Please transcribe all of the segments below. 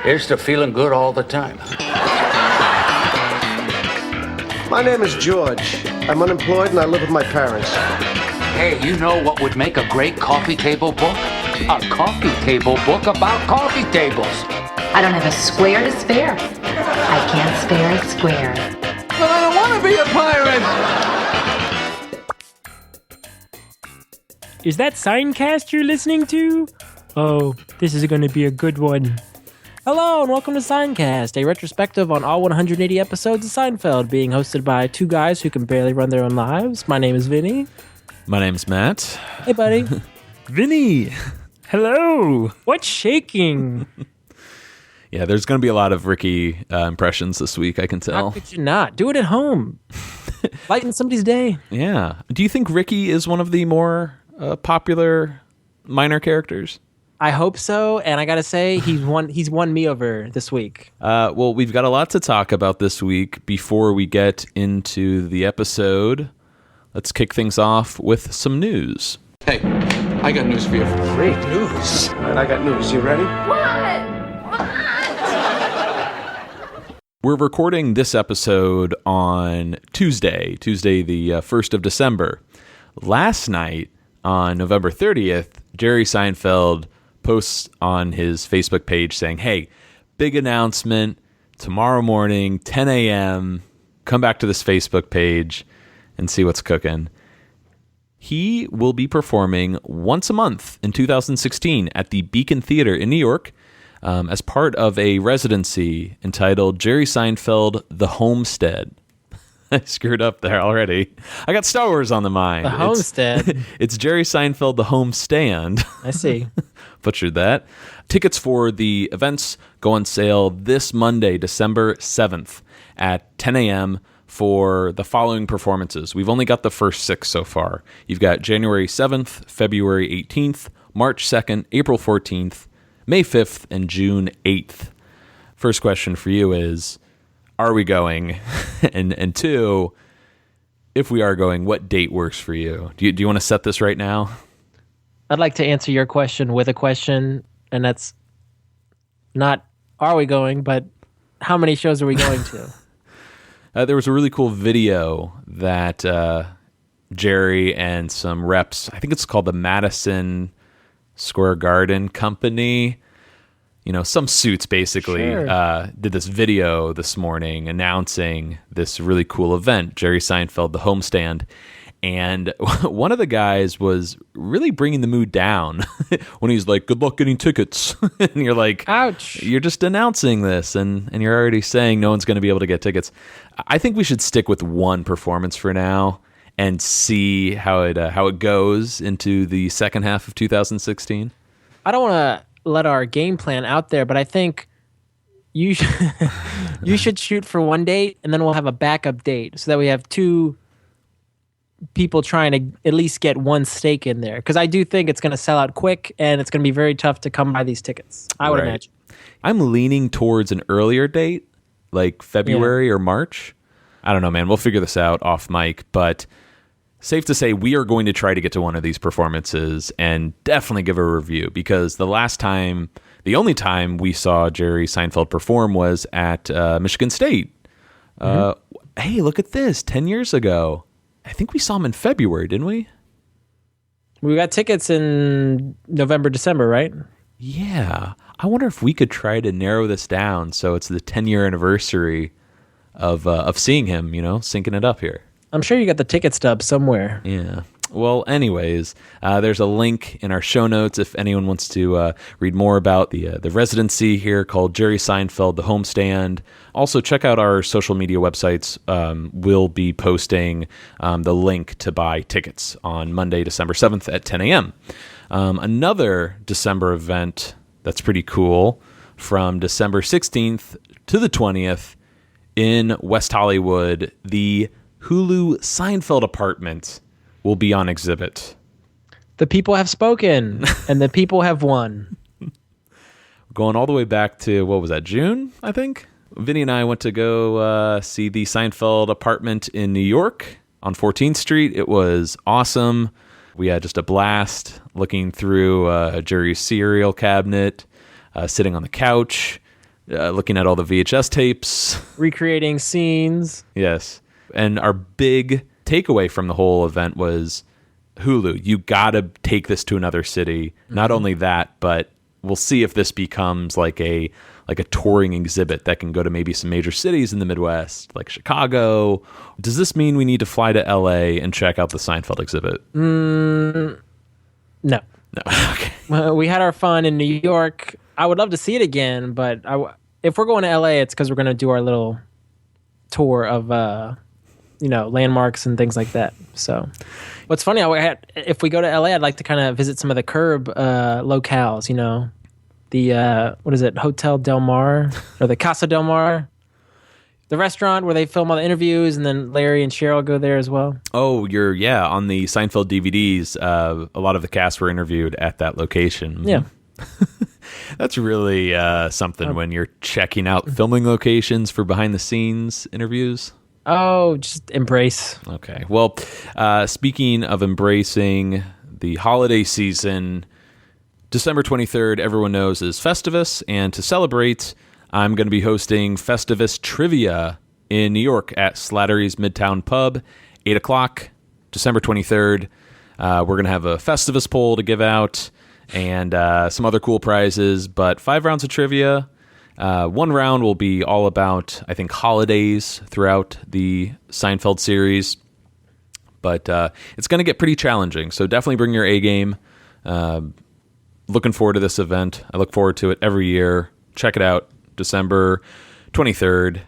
Here's to feeling good all the time. My name is George. I'm unemployed and I live with my parents. Hey, you know what would make a great coffee table book? A coffee table book about coffee tables. I don't have a square to spare. I can't spare a square. But I don't want to be a pirate! Is that Seincast you're listening to? Oh, this is going to be a good one. Hello and welcome to Seincast, a retrospective on all 180 episodes of Seinfeld, being hosted by two guys who can barely run their own lives. My name is Vinnie. My name's Matt. Hey, buddy. Vinny! Hello! What's shaking? Yeah, there's going to be a lot of Ricky impressions this week, I can tell. How could you not? Do it at home. Lighten somebody's day. Yeah. Do you think Ricky is one of the more popular minor characters? I hope so, and I gotta say, he's won me over this week. Well, we've got a lot to talk about this week. Before we get into the episode, let's kick things off with some news. Hey, I got news for you. Great news. All right, I got news. You ready? We're recording this episode on Tuesday the 1st of December. Last night, on November 30th, Jerry Seinfeld posts on his Facebook page saying, hey, big announcement, tomorrow morning, 10 a.m., come back to this Facebook page and see what's cooking. He will be performing once a month in 2016 at the Beacon Theater in New York as part of a residency entitled Jerry Seinfeld, The Homestead. I screwed up there already. I got Star Wars on the mind. The Homestead. It's Jerry Seinfeld, The Homestand. I see. Butchered that. Tickets for the events go on sale this Monday, December 7th at 10 a.m. for the following performances. We've only got the first 6 so far. You've got January 7th, February 18th, March 2nd, April 14th, May 5th, and June 8th. First question for you is, are we going? and two, if we are going, what date works for you? Do you want to set this right now? I'd like to answer your question with a question, and that's not are we going, but how many shows are we going to? There was a really cool video that Jerry and some reps, I think it's called the Madison Square Garden Company, some suits basically, Sure. did this video this morning announcing this really cool event, Jerry Seinfeld, The Homestand. And one of the guys was really bringing the mood down when he's like, good luck getting tickets. And you're like, ouch, you're just announcing this and you're already saying no one's going to be able to get tickets. I think we should stick with one performance for now and see how it goes into the second half of 2016. I don't want to let our game plan out there, but I think you should shoot for one date, and then we'll have a backup date so that we have two people trying to at least get one stake in there, because I do think it's going to sell out quick and it's going to be very tough to come by these tickets, I would imagine. I'm leaning towards an earlier date, like February or March. I don't know, man. We'll figure this out off mic, but safe to say we are going to try to get to one of these performances and definitely give a review, because the only time we saw Jerry Seinfeld perform was at Michigan State. Hey, look at this, 10 years ago. I think we saw him in February, didn't we? We got tickets in November, December, right? Yeah. I wonder if we could try to narrow this down so it's the 10-year anniversary of seeing him, syncing it up here. I'm sure you got the ticket stub somewhere. Yeah. Well, anyways, there's a link in our show notes if anyone wants to read more about the residency here called Jerry Seinfeld, The Homestand. Also, check out our social media websites. We'll be posting the link to buy tickets on Monday, December 7th at 10 a.m. Another December event that's pretty cool from December 16th to the 20th in West Hollywood, the Hulu Seinfeld apartment will be on exhibit. The people have spoken, and the people have won. Going all the way back to, what was that, June, I think? Vinny and I went to go see the Seinfeld apartment in New York on 14th Street. It was awesome. We had just a blast looking through Jerry's cereal cabinet, sitting on the couch, looking at all the VHS tapes. Recreating scenes. Yes. And our big takeaway from the whole event was Hulu. You got to take this to another city. Not only that, but we'll see if this becomes like a touring exhibit that can go to maybe some major cities in the Midwest, like Chicago. Does this mean we need to fly to LA and check out the Seinfeld exhibit? No. Okay. We had our fun in New York. I would love to see it again, but if we're going to LA, it's because we're going to do our little tour of, landmarks and things like that. So what's funny, if we go to LA, I'd like to kind of visit some of the Curb locales, the, what is it, Hotel Del Mar or the Casa Del Mar, the restaurant where they film all the interviews, and then Larry and Cheryl go there as well. Oh, on the Seinfeld DVDs, a lot of the cast were interviewed at that location. Yeah. That's really something when you're checking out filming locations for behind-the-scenes interviews. Oh, just embrace. Okay. Well, speaking of embracing the holiday season, December 23rd, everyone knows, is Festivus. And to celebrate, I'm going to be hosting Festivus Trivia in New York at Slattery's Midtown Pub, 8 o'clock, December 23rd. We're going to have a Festivus poll to give out and some other cool prizes, but 5 rounds of trivia. One round will be all about, I think, holidays throughout the Seinfeld series, but it's going to get pretty challenging, so definitely bring your A game. Looking forward to this event. I look forward to it every year. Check it out, December 23rd.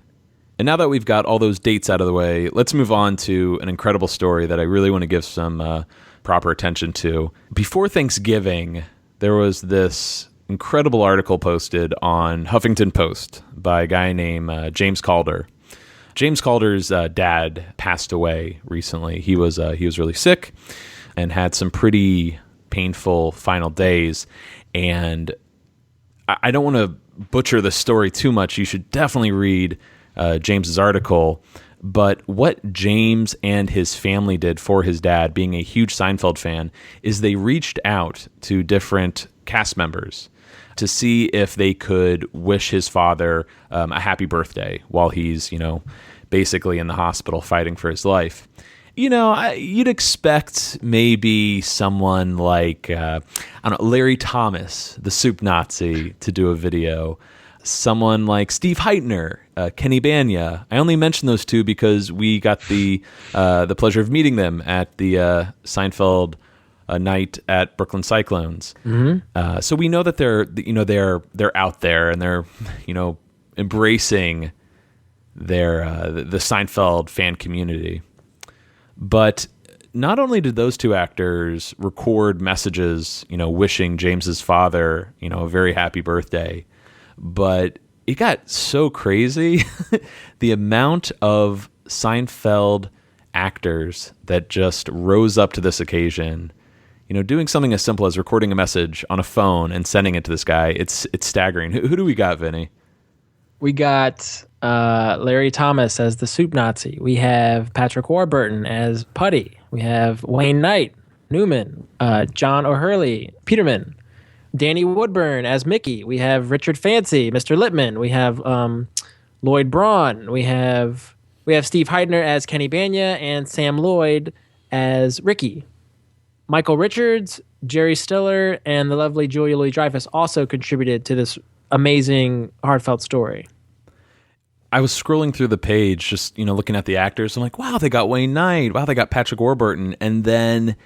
And now that we've got all those dates out of the way, let's move on to an incredible story that I really want to give some proper attention to. Before Thanksgiving, there was this incredible article posted on Huffington Post by a guy named James Calder. James Calder's dad passed away recently. He was really sick and had some pretty painful final days. And I don't want to butcher the story too much. You should definitely read James's article. But what James and his family did for his dad, being a huge Seinfeld fan, is they reached out to different cast members to see if they could wish his father a happy birthday while he's, basically in the hospital fighting for his life. You'd expect maybe someone like, Larry Thomas, the soup Nazi, to do a video. Someone like Steve Heitner, Kenny Bania. I only mention those two because we got the pleasure of meeting them at the Seinfeld night at Brooklyn Cyclones. Mm-hmm. So we know that they're out there and they're embracing the Seinfeld fan community. But not only did those two actors record messages, wishing James's father, a very happy birthday, but it got so crazy. The amount of Seinfeld actors that just rose up to this occasion, doing something as simple as recording a message on a phone and sending it to this guy. It's staggering. Who do we got, Vinny? We got Larry Thomas as the soup Nazi. We have Patrick Warburton as Putty. We have Wayne Knight, Newman, John O'Hurley, Peterman, Danny Woodburn as Mickey. We have Richard Fancy, Mr. Lippman. We have Lloyd Braun. We have Steve Heidner as Kenny Bania and Sam Lloyd as Ricky. Michael Richards, Jerry Stiller, and the lovely Julia Louis-Dreyfus also contributed to this amazing, heartfelt story. I was scrolling through the page, just looking at the actors. I'm like, wow, they got Wayne Knight. Wow, they got Patrick Warburton. And then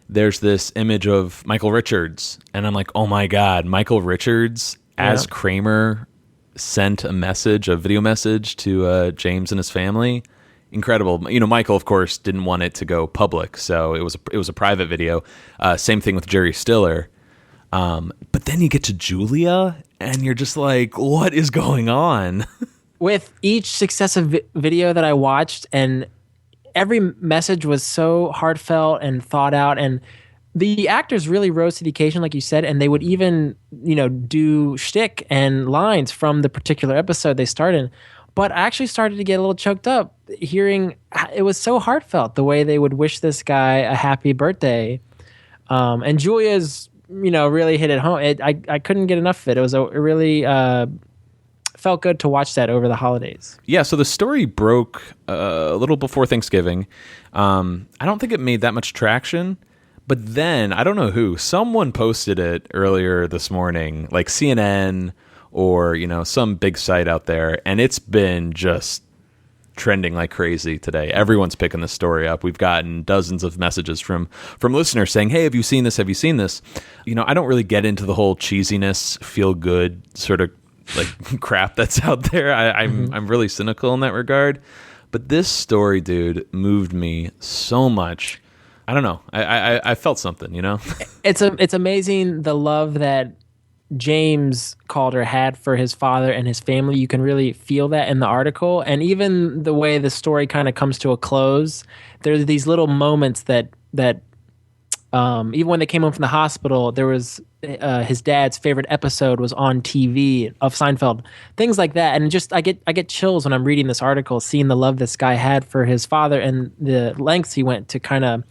there's this image of Michael Richards, and I'm like, oh my God, Michael Richards as Kramer sent a video message to James and his family. Incredible. Michael, of course, didn't want it to go public, so it was a private video. Same thing with Jerry Stiller. But then you get to Julia, and you're just like, what is going on? With each successive video that I watched, and every message was so heartfelt and thought out, and the actors really rose to the occasion, like you said, and they would even, do shtick and lines from the particular episode they starred in. But I actually started to get a little choked up hearing it was so heartfelt the way they would wish this guy a happy birthday. And Julia's, really hit it home. I couldn't get enough of it. It was a really felt good to watch that over the holidays. Yeah, so the story broke a little before Thanksgiving. I don't think it made that much traction, but then, I don't know who, someone posted it earlier this morning, like CNN or, some big site out there, and it's been just trending like crazy today. Everyone's picking this story up. We've gotten dozens of messages from listeners saying, "Hey, have you seen this? Have you seen this?" I don't really get into the whole cheesiness, feel good sort of like crap that's out there. I'm really cynical in that regard. But this story, dude, moved me so much. I don't know. I felt something, It's amazing the love that James Calder had for his father and his family. You can really feel that in the article. And even the way the story kind of comes to a close, there's these little moments that even when they came home from the hospital, there was his dad's favorite episode was on TV of Seinfeld, things like that. And just I get chills when I'm reading this article, seeing the love this guy had for his father and the lengths he went to kind of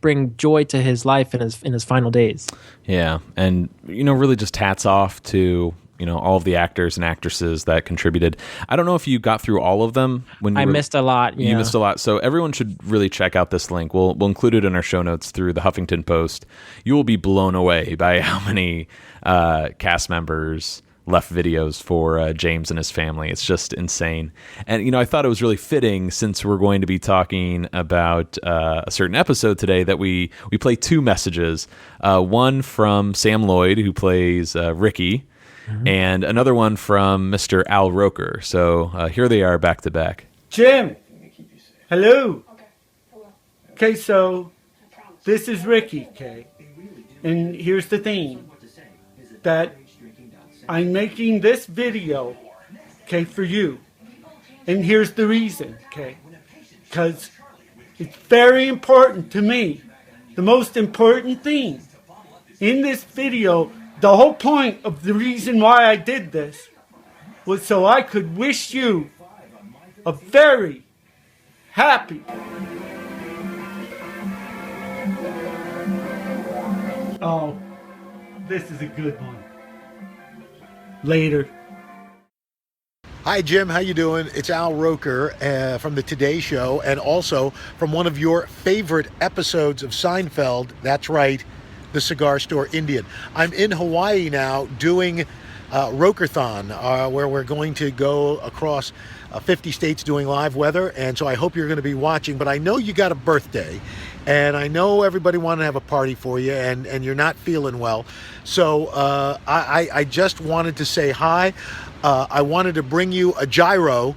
bring joy to his life in his final days. Yeah, and really just hats off to all of the actors and actresses that contributed. I don't know if you got through all of them when you missed a lot. Yeah. You missed a lot, so everyone should really check out this link. We'll include it in our show notes through the Huffington Post. You will be blown away by how many cast members left videos for James and his family. It's just insane. And, I thought it was really fitting, since we're going to be talking about a certain episode today, that we play two messages. One from Sam Lloyd, who plays Ricky, and another one from Mr. Al Roker. So here they are back to back. Jim! Hello! Okay, so this is Ricky, okay? And here's the thing. That I'm making this video, okay, for you. And here's the reason, okay? Because it's very important to me. The most important thing in this video, the whole point of the reason why I did this was so I could wish you a very happy. Oh, this is a good one. Later. Hi, Jim. How you doing? It's Al Roker from the Today Show, and also from one of your favorite episodes of Seinfeld. That's right, the Cigar Store Indian. I'm in Hawaii now doing Rokerthon, where we're going to go across 50 states doing live weather, and so I hope you're going to be watching. But I know you got a birthday, and I know everybody wanted to have a party for you, and you're not feeling well. So I just wanted to say hi. I wanted to bring you a gyro.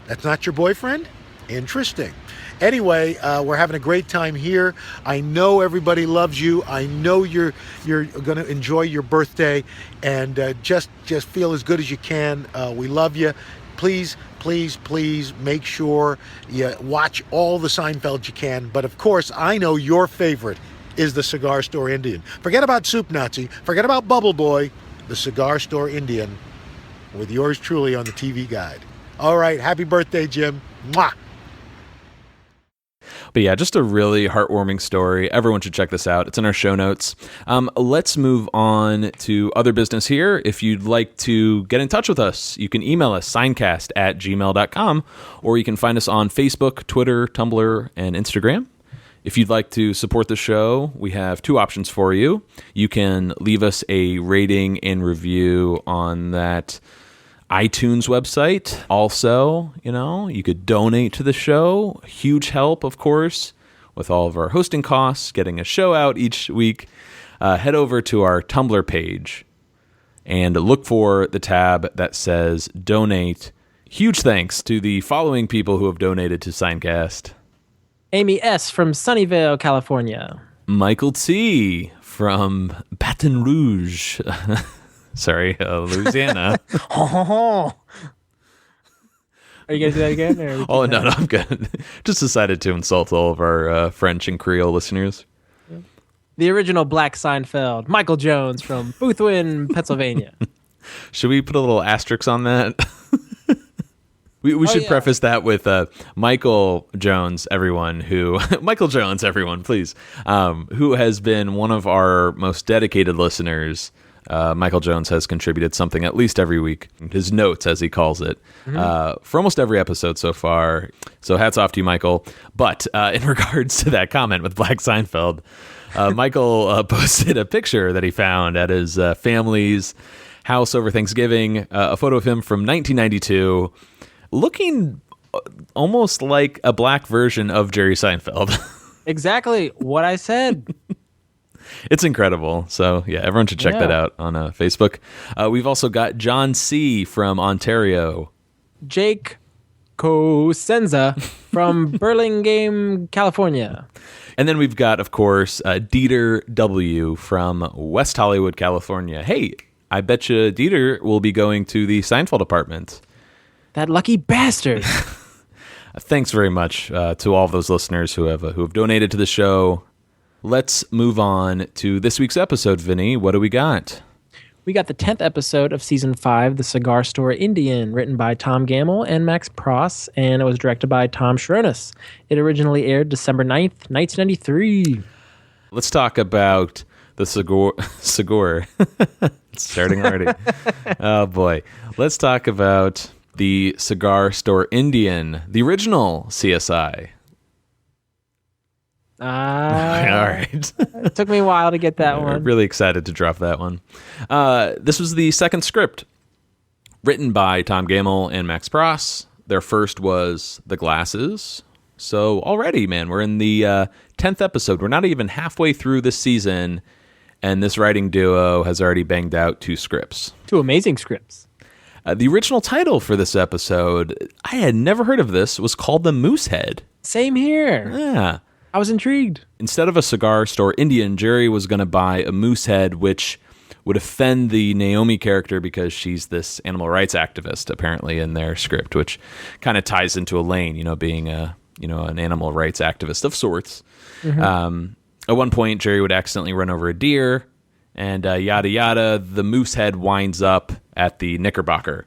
That's not your boyfriend? Interesting. Anyway, we're having a great time here. I know everybody loves you. I know you're going to enjoy your birthday, and just feel as good as you can. We love you. Please make sure you watch all the Seinfeld you can. But of course, I know your favorite is the Cigar Store Indian. Forget about Soup Nazi. Forget about Bubble Boy. The Cigar Store Indian with yours truly on the TV Guide. All right. Happy birthday, Jim. Mwah. But yeah, just a really heartwarming story. Everyone should check this out. It's in our show notes. Let's move on to other business here. If you'd like to get in touch with us, you can email us, seincast@gmail.com, or you can find us on Facebook, Twitter, Tumblr, and Instagram. If you'd like to support the show, we have two options for you. You can leave us a rating and review on that iTunes website. Also, you could donate to the show. Huge help, of course, with all of our hosting costs, getting a show out each week. Head over to our Tumblr page and look for the tab that says donate. Huge thanks to the following people who have donated to Seincast. Amy S. from Sunnyvale, California. Michael T. from Baton Rouge. Sorry, Louisiana. Are you going to do that again? No, I'm good. Just decided to insult all of our French and Creole listeners. The original Black Seinfeld, Michael Jones from Boothwyn, Pennsylvania. Should we put a little asterisk on that? We should preface that with Michael Jones, everyone, please, who has been one of our most dedicated listeners Michael Jones has contributed something at least every week, his notes, as he calls it, for almost every episode so far. So hats off to you, Michael. But in regards to that comment with Black Seinfeld, Michael posted a picture that he found at his family's house over Thanksgiving, a photo of him from 1992, looking almost like a black version of Jerry Seinfeld. Exactly what I said. It's incredible. So, yeah, everyone should check that out on Facebook. We've also got John C. from Ontario. Jake Cosenza from Burlingame, California. And then we've got, of course, Dieter W. from West Hollywood, California. Hey, I bet you Dieter will be going to the Seinfeld apartment. That lucky bastard. Thanks very much to all of those listeners who have donated to the show. Let's move on to this week's episode, Vinny. What do we got? We got the 10th episode of Season 5, The Cigar Store Indian, written by Tom Gamble and Max Pross, and it was directed by Tom Schronis. It originally aired December 9th, 1993. Let's talk about the cigar. It's starting already. Oh, boy. Let's talk about the Cigar Store Indian, the original CSI. All right. It took me a while to get that one. Really excited to drop that one. This was the second script written by Tom Gamble and Max Pross. Their first was The Glasses. So already, man, we're in the 10th episode. We're not even halfway through this season, and this writing duo has already banged out 2 scripts. 2 amazing scripts. The original title for this episode, I had never heard of this, was called The Moosehead. Same here. Yeah. I was intrigued. Instead of a Cigar Store Indian, Jerry was going to buy a Moosehead, which would offend the Naomi character because she's this animal rights activist, apparently, in their script, which kind of ties into Elaine, being an animal rights activist of sorts. Mm-hmm. At one point, Jerry would accidentally run over a deer, and yada yada. The Moosehead winds up at the Knickerbocker.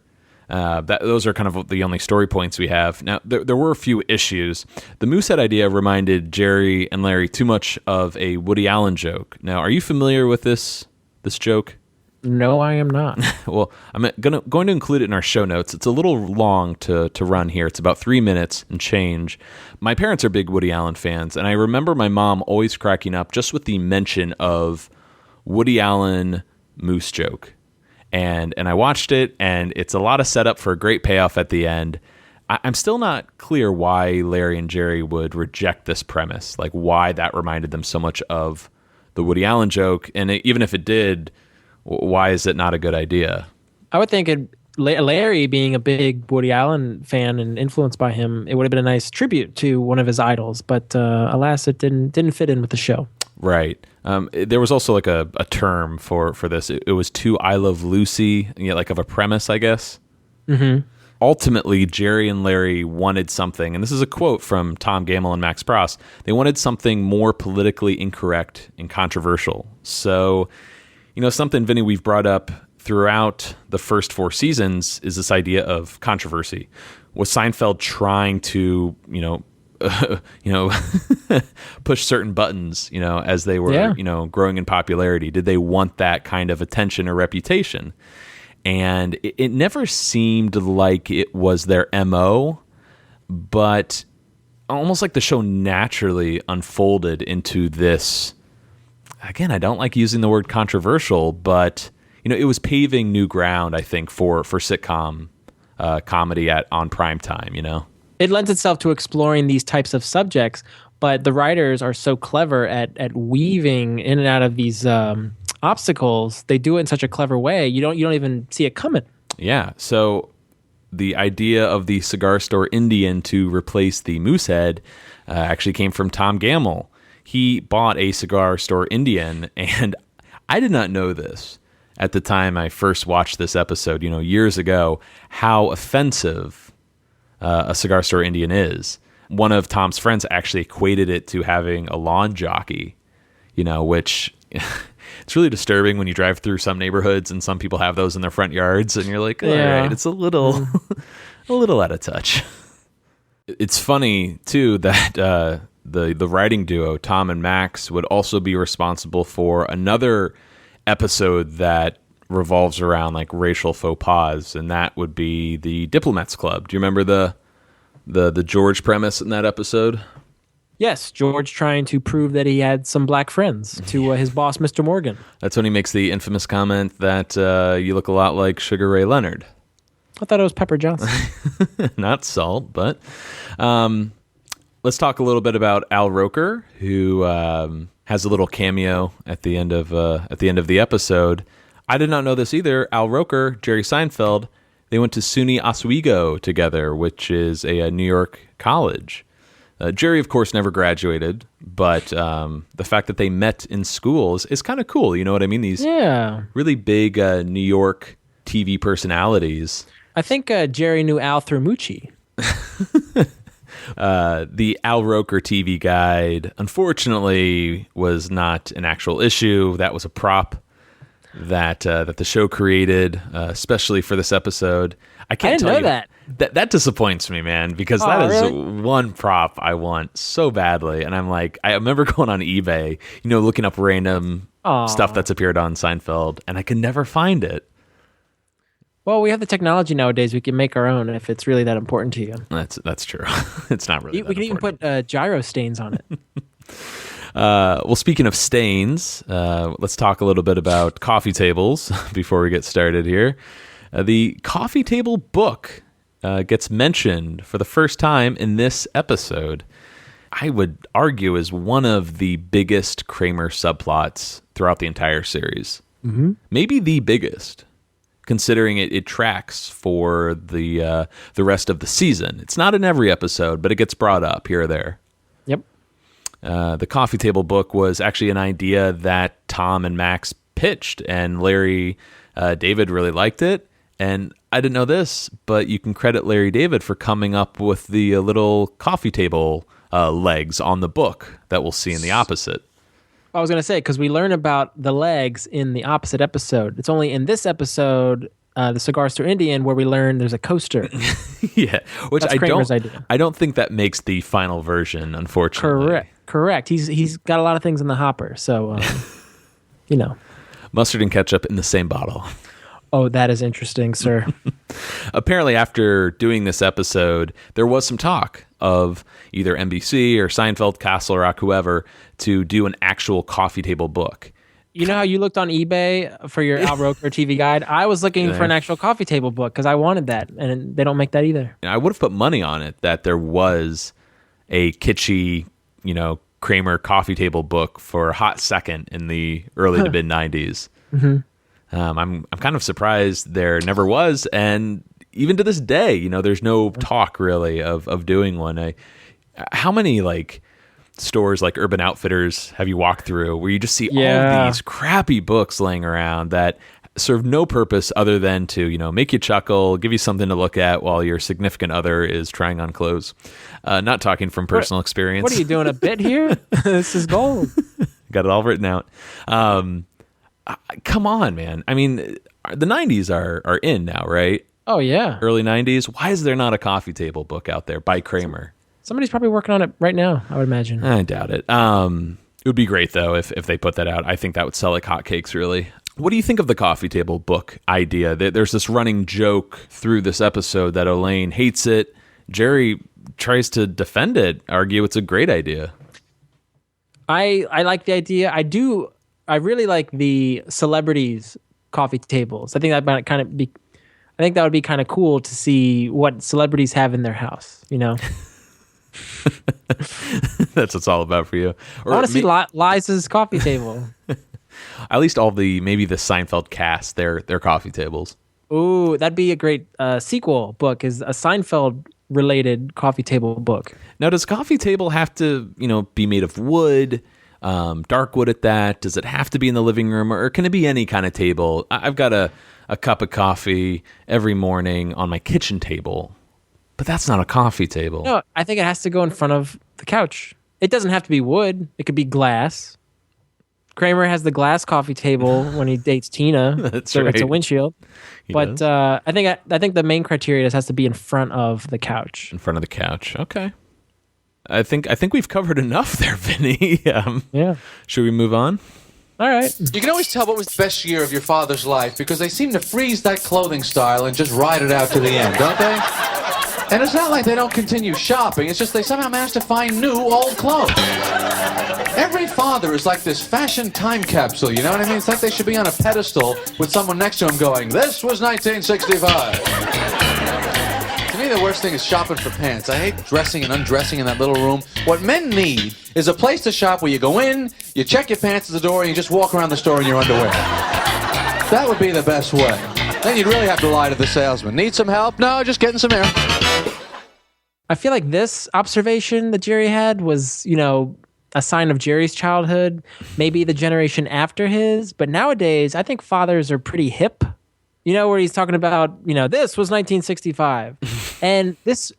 Those are kind of the only story points we have. Now, there were a few issues. The Moosehead idea reminded Jerry and Larry too much of a Woody Allen joke. Now, are you familiar with this joke? No, I am not. Well, I'm going to include it in our show notes. It's a little long to run here. It's about 3 minutes and change. My parents are big Woody Allen fans, and I remember my mom always cracking up just with the mention of Woody Allen moose joke. And I watched it, and it's a lot of setup for a great payoff at the end. I'm still not clear why Larry and Jerry would reject this premise, like why that reminded them so much of the Woody Allen joke. And even if it did, why is it not a good idea? I would think Larry, being a big Woody Allen fan and influenced by him, it would have been a nice tribute to one of his idols. But alas, it didn't fit in with the show. Right. There was also like a term for this. It was too I Love Lucy, like of a premise, I guess. Mm-hmm. Ultimately, Jerry and Larry wanted something, and this is a quote from Tom Gamble and Max Pross. They wanted something more politically incorrect and controversial. So, something, Vinny, we've brought up throughout the first 4 seasons is this idea of controversy. Was Seinfeld trying to, push certain buttons, as they were, growing in popularity? Did they want that kind of attention or reputation? And it never seemed like it was their MO, but almost like the show naturally unfolded into this. Again, I don't like using the word controversial, but it was paving new ground, I think, for sitcom comedy on prime time. It lends itself to exploring these types of subjects, but the writers are so clever at weaving in and out of these obstacles. They do it in such a clever way. You don't even see it coming. Yeah. So the idea of the Cigar Store Indian to replace the Moosehead actually came from Tom Gamble. He bought a Cigar Store Indian, and I did not know this at the time I first watched this episode, years ago, how offensive a Cigar Store Indian is. One of Tom's friends actually equated it to having a lawn jockey, which it's really disturbing when you drive through some neighborhoods and some people have those in their front yards, and you're like, all right, it's a little out of touch. It's funny too that the writing duo, Tom and Max, would also be responsible for another episode that revolves around like racial faux pas, and that would be the Diplomats Club. Do you remember the George premise in that episode? Yes, George trying to prove that he had some black friends to his boss, Mr. Morgan. That's when he makes the infamous comment that you look a lot like Sugar Ray Leonard. I thought it was Pepper Johnson. Not Salt, but let's talk a little bit about Al Roker, who has a little cameo at the end of the episode. I did not know this either. Al Roker, Jerry Seinfeld, they went to SUNY Oswego together, which is a New York college. Jerry, of course, never graduated, but the fact that they met in schools is kind of cool. You know what I mean? These really big New York TV personalities. I think Jerry knew Al through Moochie. The Al Roker TV guide, unfortunately, was not an actual issue. That was a prop that the show created, especially for this episode. I didn't know that. That disappoints me, man, because that is one prop I want so badly. And I'm like, I remember going on eBay, looking up random stuff that's appeared on Seinfeld, and I can never find it. Well, we have the technology nowadays. We can make our own if it's really that important to you. That's true. It's not really. We can even put gyro stains on it. Well, speaking of stains, let's talk a little bit about coffee tables before we get started here. The coffee table book gets mentioned for the first time in this episode. I would argue is one of the biggest Kramer subplots throughout the entire series. Mm-hmm. Maybe the biggest, considering it tracks for the rest of the season. It's not in every episode, but it gets brought up here or there. Yep. The coffee table book was actually an idea that Tom and Max pitched, and Larry David really liked it. And I didn't know this, but you can credit Larry David for coming up with the little coffee table legs on the book that we'll see in the opposite. I was going to say, because we learn about the legs in the opposite episode. It's only in this episode, the Cigar Store Indian, where we learn there's a coaster. Yeah, which That's Kramer's idea. I don't think that makes the final version, unfortunately. Correct. He's got a lot of things in the hopper, so Mustard and ketchup in the same bottle. Oh, that is interesting, sir. Apparently, after doing this episode, there was some talk of either NBC or Seinfeld, Castle Rock, whoever, to do an actual coffee table book. You know how you looked on eBay for your Al Roker TV guide? I was looking for an actual coffee table book because I wanted that, and they don't make that either. I would have put money on it that there was a kitschy, Kramer coffee table book for a hot second in the early to mid 90s. Mm-hmm. I'm kind of surprised there never was, and even to this day, there's no talk really of doing one. How many stores like Urban Outfitters have you walked through where you just see all of these crappy books laying around that serve no purpose other than to make you chuckle, give you something to look at while your significant other is trying on clothes? Not talking from personal experience. What are you doing, a bit here? This is gold. Got it all written out. Come on, man. I mean, the 90s are in now, right? Oh, yeah. Early 90s. Why is there not a coffee table book out there by Kramer? Somebody's probably working on it right now, I would imagine. I doubt it. It would be great, though, if they put that out. I think that would sell like hotcakes, really. What do you think of the coffee table book idea? There's this running joke through this episode that Elaine hates it. Jerry tries to defend it, argue it's a great idea. I like the idea. I really like the celebrities coffee tables. I think that might kind of be. I think that would be kind of cool to see what celebrities have in their house. That's what it's all about for you. Or I want to see Liza's coffee table. At least maybe the Seinfeld cast, their coffee tables. Ooh, that'd be a great sequel book. Is a Seinfeld related coffee table book. Now, does coffee table have to be made of wood? Dark wood at that? Does it have to be in the living room, or can it be any kind of table? I've got a cup of coffee every morning on my kitchen table, but that's not a coffee table. No, I think it has to go in front of the couch. It doesn't have to be wood. It could be glass. Kramer has the glass coffee table when he dates Tina. That's so right. It's a windshield. But I think the main criteria has to be in front of the couch. In front of the couch. Okay. I think we've covered enough there, Vinny. Yeah. Should we move on? All right. You can always tell what was the best year of your father's life because they seem to freeze that clothing style and just ride it out to the end, don't they? And it's not like they don't continue shopping, it's just they somehow manage to find new old clothes. Every father is like this fashion time capsule, you know what I mean? It's like they should be on a pedestal with someone next to them going, this was 1965. To me, the worst thing is shopping for pants. I hate dressing and undressing in that little room. What men need is a place to shop where you go in, you check your pants at the door, and you just walk around the store in your underwear. That would be the best way. Then you'd really have to lie to the salesman. Need some help? No, just getting some air. I feel like this observation that Jerry had was, a sign of Jerry's childhood, maybe the generation after his. But nowadays, I think fathers are pretty hip. Where he's talking about, this was 1965. And this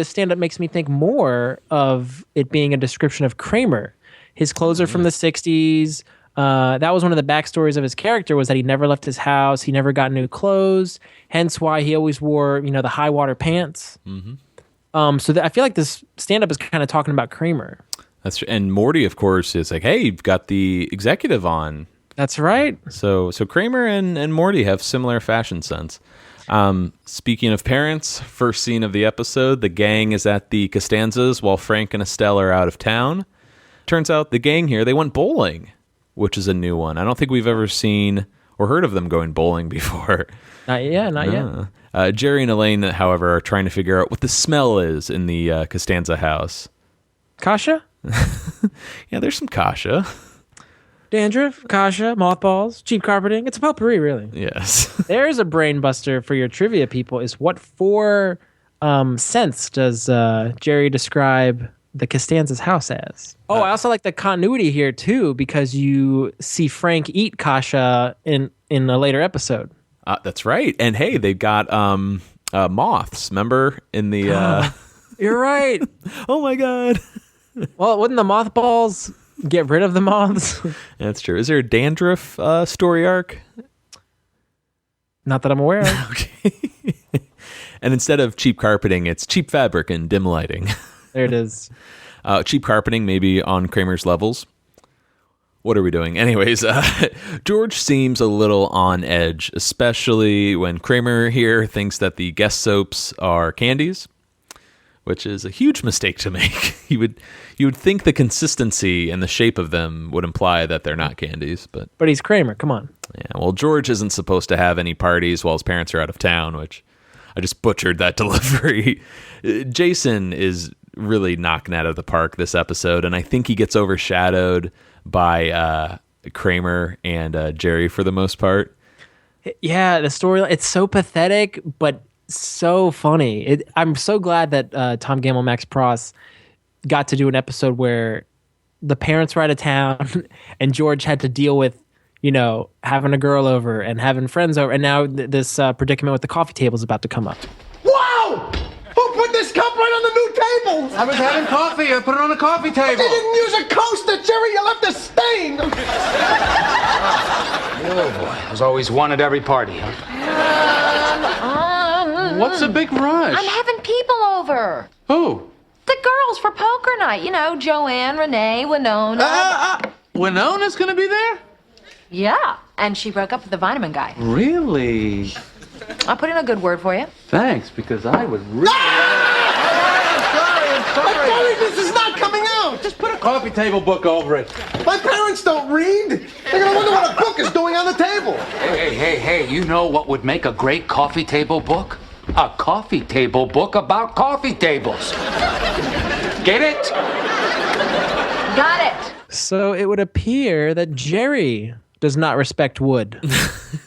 stand-up makes me think more of it being a description of Kramer. His clothes are from the 60s. That was one of the backstories of his character, was that he never left his house. He never got new clothes. Hence why he always wore, the high water pants. Mm-hmm. I feel like this stand-up is kind of talking about Kramer. That's true. And Morty, of course, is like, hey, you've got the executive on. That's right. So Kramer and Morty have similar fashion sense. Speaking of parents, first scene of the episode, the gang is at the Costanzas while Frank and Estelle are out of town. Turns out the gang here, they went bowling, which is a new one. I don't think we've ever seen or heard of them going bowling before. Not yet. Jerry and Elaine, however, are trying to figure out what the smell is in the Costanza house. Kasha? Yeah, there's some kasha. Dandruff, kasha, mothballs, cheap carpeting. It's a potpourri, really. Yes. There's a brain buster for your trivia people. Is what 4 scents does Jerry describe the Costanza's house as? Oh, I also like the continuity here, too, because you see Frank eat kasha in a later episode. That's right. And hey, they've got moths, remember? In the... You're right. Oh, my God. Well, wouldn't the mothballs get rid of the moths? That's true. Is there a dandruff story arc? Not that I'm aware of. Okay. And instead of cheap carpeting, it's cheap fabric and dim lighting. There it is. Cheap carpeting, maybe on Kramer's levels. What are we doing? Anyways, George seems a little on edge, especially when Kramer here thinks that the guest soaps are candies, which is a huge mistake to make. You would think the consistency and the shape of them would imply that they're not candies, but he's Kramer. Come on. Yeah, well, George isn't supposed to have any parties while his parents are out of town, which I just butchered that delivery. Jason is really knocking out of the park this episode, and I think he gets overshadowed by Kramer and Jerry for the most part. Yeah, the story, it's so pathetic, but so funny. I'm so glad that Tom Gamble, Max Pross got to do an episode where the parents were out of town and George had to deal with, having a girl over and having friends over. And now this predicament with the coffee table is about to come up. Wow! Who put this cup right on the new table? I was having coffee. I put it on the coffee table. You didn't use a coaster, Jerry. You left a stain. Oh, boy. There's always one at every party, huh? What's the big rush? I'm having people over. Who? The girls for poker night. Joanne, Renee, Winona. Winona's gonna be there? Yeah, and she broke up with the vitamin guy. Really? I'll put in a good word for you. Thanks, because I would really... I'm sorry, this is not coming out. Just put a coffee table book over it. My parents don't read. They're gonna wonder what a book is doing on the table. Hey, you know what would make a great coffee table book? A coffee table book about coffee tables. Get it? Got it. So it would appear that Jerry does not respect wood. Is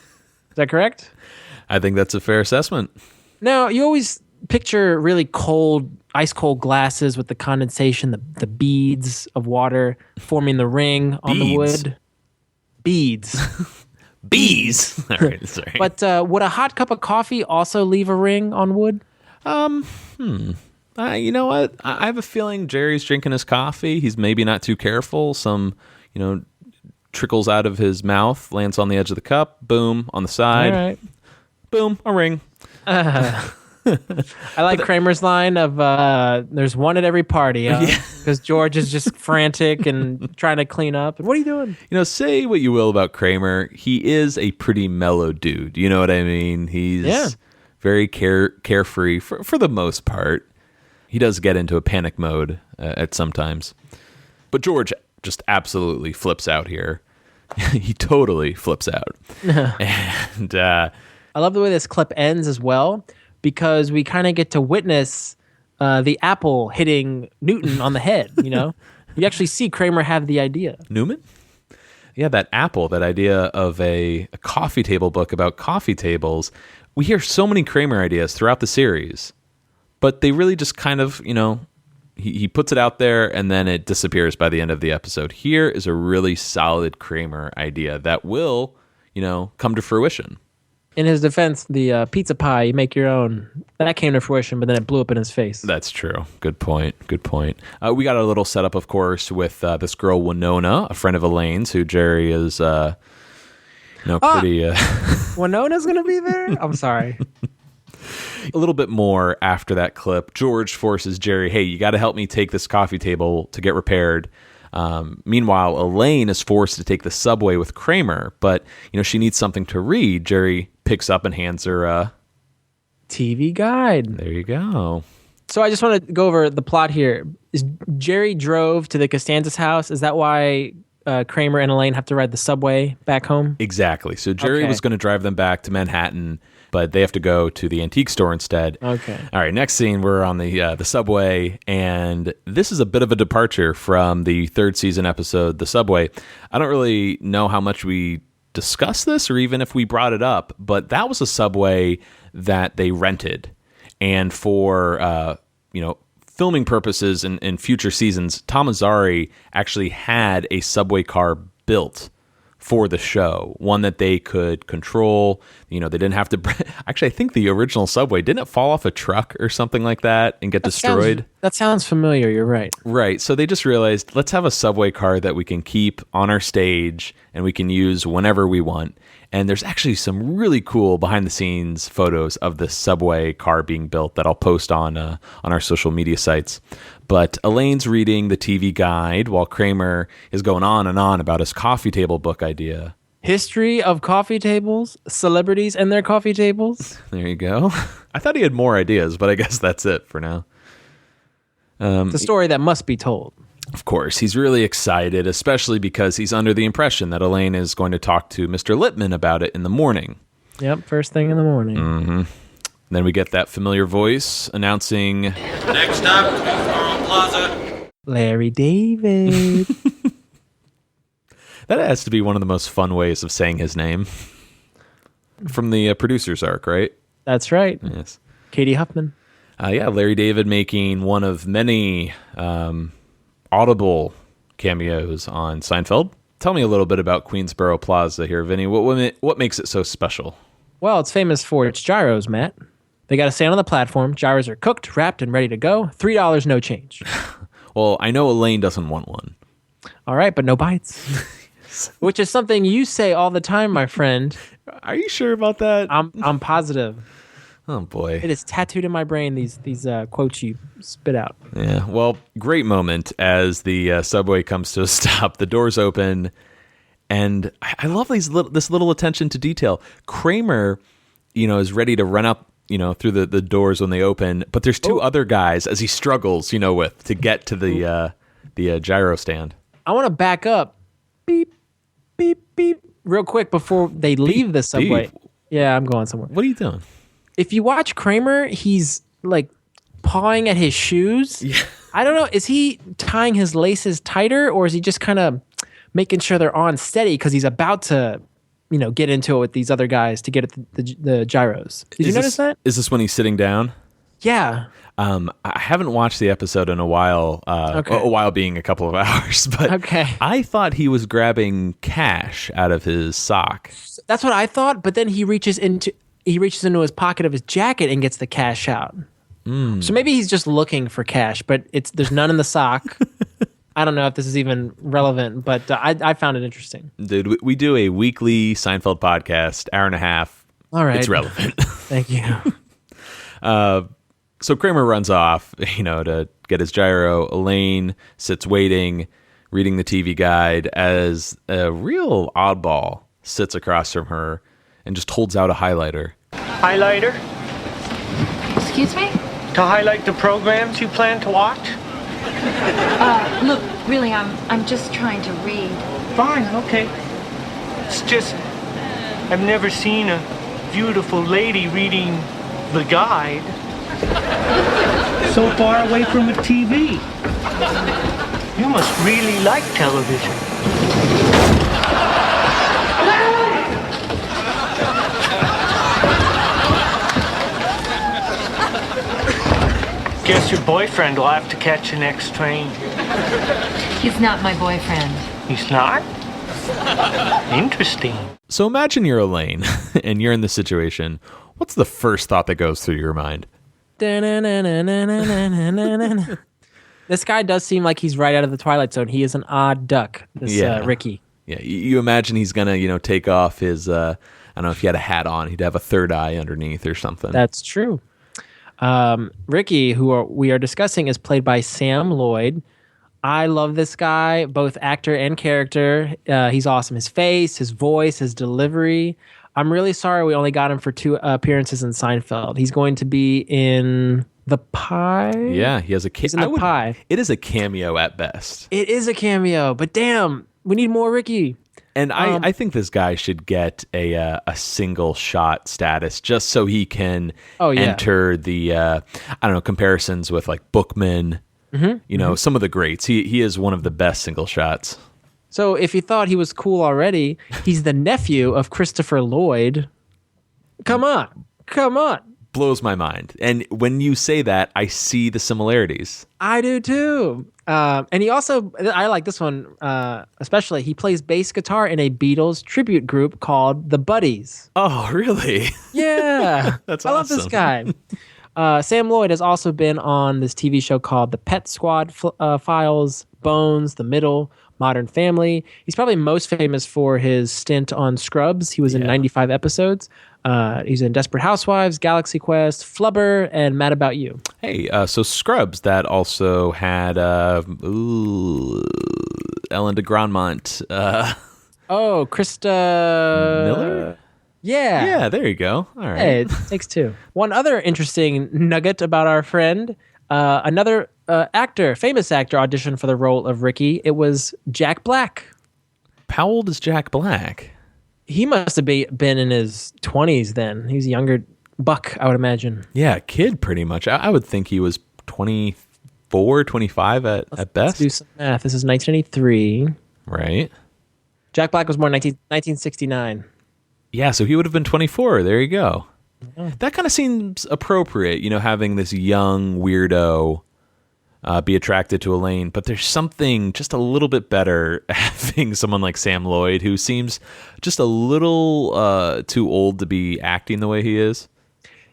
that correct? I think that's a fair assessment. Now, you always picture really cold, ice-cold glasses with the condensation, the beads of water forming the ring on the wood. Beads. Bees. All right, sorry. But would a hot cup of coffee also leave a ring on wood? You know what? I have a feeling Jerry's drinking his coffee. He's maybe not too careful. Some, trickles out of his mouth, lands on the edge of the cup. Boom, on the side. All right. Boom, a ring. I like Kramer's line of "There's one at every party," because George is just frantic and trying to clean up. And what are you doing? Say what you will about Kramer, he is a pretty mellow dude. You know what I mean? He's very carefree for the most part. He does get into a panic mode at sometimes, but George just absolutely flips out here. He totally flips out, and I love the way this clip ends as well, because we kind of get to witness the apple hitting Newton on the head, You actually see Kramer have the idea. Newman? Yeah, that apple, that idea of a coffee table book about coffee tables. We hear so many Kramer ideas throughout the series, but they really just kind of, he puts it out there and then it disappears by the end of the episode. Here is a really solid Kramer idea that will, come to fruition. In his defense, the pizza pie, you make your own, that came to fruition, but then it blew up in his face. That's true. Good point. We got a little setup, of course, with this girl, Winona, a friend of Elaine's, who Jerry is, pretty... Winona's going to be there? I'm sorry. A little bit more after that clip, George forces Jerry, hey, you got to help me take this coffee table to get repaired. Meanwhile, Elaine is forced to take the subway with Kramer, but she needs something to read. Jerry picks up and hands her a TV guide. There you go. So I just want to go over the plot here. Jerry drove to the Costanza's house. Is that why Kramer and Elaine have to ride the subway back home? Exactly. So Jerry was going to drive them back to Manhattan, but they have to go to the antique store instead. Okay. All right, next scene, we're on the subway, and this is a bit of a departure from the third season episode, The Subway. I don't really know how much we discussed this or even if we brought it up, but that was a subway that they rented. And for, filming purposes in future seasons, Tom Azzari actually had a subway car built for the show, one that they could control. They didn't have to... Actually, I think the original subway, didn't it fall off a truck or something like that and get destroyed? That sounds familiar. You're right. Right. So they just realized, let's have a subway car that we can keep on our stage and we can use whenever we want. And there's actually some really cool behind-the-scenes photos of this subway car being built that I'll post on our social media sites. But Elaine's reading the TV guide while Kramer is going on and on about his coffee table book idea. History of coffee tables, celebrities and their coffee tables. There you go. I thought he had more ideas, but I guess that's it for now. It's a story that must be told. Of course, he's really excited, especially because he's under the impression that Elaine is going to talk to Mr. Lippman about it in the morning. Yep, first thing in the morning. Mm-hmm. Then we get that familiar voice announcing... Next stop, Queensboro Plaza. Larry David. That has to be one of the most fun ways of saying his name. From the producer's arc, right? That's right. Yes. Katie Huffman. Larry David making one of many... audible cameos on Seinfeld. Tell me a little bit about Queensboro Plaza here, Vinny. What makes it so special? Well, it's famous for its gyros, Matt. They got to stand on the platform. Gyros are cooked, wrapped, and ready to go. $3, no change. Well, I know Elaine doesn't want one. All right, but no bites. Which is something you say all the time, my friend. Are you sure about that? I'm positive. Oh, boy. It is tattooed in my brain, these quotes you spit out. Yeah, well, great moment as the subway comes to a stop. The doors open, and I love this little attention to detail. Kramer, is ready to run up, through the doors when they open, but there's two other guys as he struggles, to get to the gyro stand. I want to back up. Beep, beep, beep. Real quick before they leave the subway. Beep. Yeah, I'm going somewhere. What are you doing? If you watch Kramer, he's like pawing at his shoes. Yeah. I don't know. Is he tying his laces tighter, or is he just kind of making sure they're on steady because he's about to, get into it with these other guys to get at the gyros? Did you notice that? Is this when he's sitting down? Yeah. I haven't watched the episode in a while. Okay. A while being a couple of hours, but okay. I thought he was grabbing cash out of his sock. That's what I thought, but then he reaches into his pocket of his jacket and gets the cash out. So maybe he's just looking for cash, but there's none in the sock. I don't know if this is even relevant, but I found it interesting. Dude, we do a weekly Seinfeld podcast, hour and a half. All right. It's relevant. Thank you. So Kramer runs off, to get his gyro. Elaine sits waiting, reading the TV guide, as a real oddball sits across from her and just holds out a highlighter. Highlighter? Excuse me? To highlight the programs you plan to watch? Look, really, I'm just trying to read. Fine, okay. It's just, I've never seen a beautiful lady reading the guide so far away from a TV. You must really like television. Guess your boyfriend will have to catch the next train. He's not my boyfriend. He's not? Interesting. So imagine you're Elaine and you're in this situation. What's the first thought that goes through your mind? This guy does seem like he's right out of the Twilight Zone. He is an odd duck, Ricky. Yeah, you imagine he's going to, take off his, I don't know, if he had a hat on, he'd have a third eye underneath or something. That's true. Ricky, we are discussing, is played by Sam Lloyd. I love this guy, both actor and character. He's awesome. His face, his voice, his delivery. I'm really sorry we only got him for 2 appearances in Seinfeld. He's going to be in The Pie. Yeah, he has a He's in The Pie. It is a cameo at best. It is a cameo, but damn, we need more Ricky. And I think this guy should get a single shot status just so he can enter the comparisons with like Bookman. Some of the greats. He is one of the best single shots. So if you thought he was cool already, he's the nephew of Christopher Lloyd. Come on. Blows my mind. And when you say that, I see the similarities. I do too. And he also, I like this one especially, he plays bass guitar in a Beatles tribute group called The Buddies. Oh, really? Yeah. That's I love this guy. Sam Lloyd has also been on this TV show called The Pet Squad Files, Bones, The Middle, Modern Family. He's probably most famous for his stint on Scrubs. He was in 95 episodes. He's in Desperate Housewives, Galaxy Quest, Flubber, and Mad About You. Hey, so Scrubs, that also had Ellen de Grandmont. Krista... Miller? Yeah. Yeah, there you go. All right. Hey, it takes 2. One other interesting nugget about our friend, another famous actor auditioned for the role of Ricky. It was Jack Black. How old is Jack Black? He must have been in his 20s then. He was a younger buck, I would imagine. Yeah, kid pretty much. I would think he was 24, 25 at best. Let's do some math. This is 1983. Right. Jack Black was born 1969. Yeah, so he would have been 24. There you go. Yeah. That kind of seems appropriate, having this young weirdo be attracted to Elaine. But there's something just a little bit better having someone like Sam Lloyd, who seems just a little too old to be acting the way he is.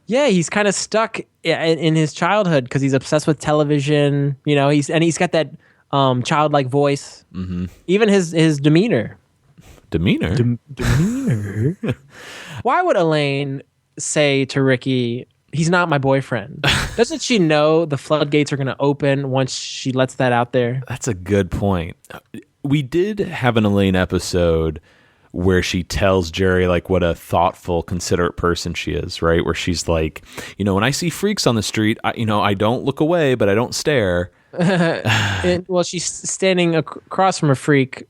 Yeah, he's kind of stuck in his childhood because he's obsessed with television. He's got that childlike voice. Mm-hmm. Even his demeanor. Demeanor? Why would Elaine say to Ricky, he's not my boyfriend? Doesn't she know the floodgates are going to open once she lets that out there? That's a good point. We did have an Elaine episode where she tells Jerry like what a thoughtful, considerate person she is, right? Where she's like, when I see freaks on the street, I don't look away, but I don't stare. Well, she's standing across from a freak,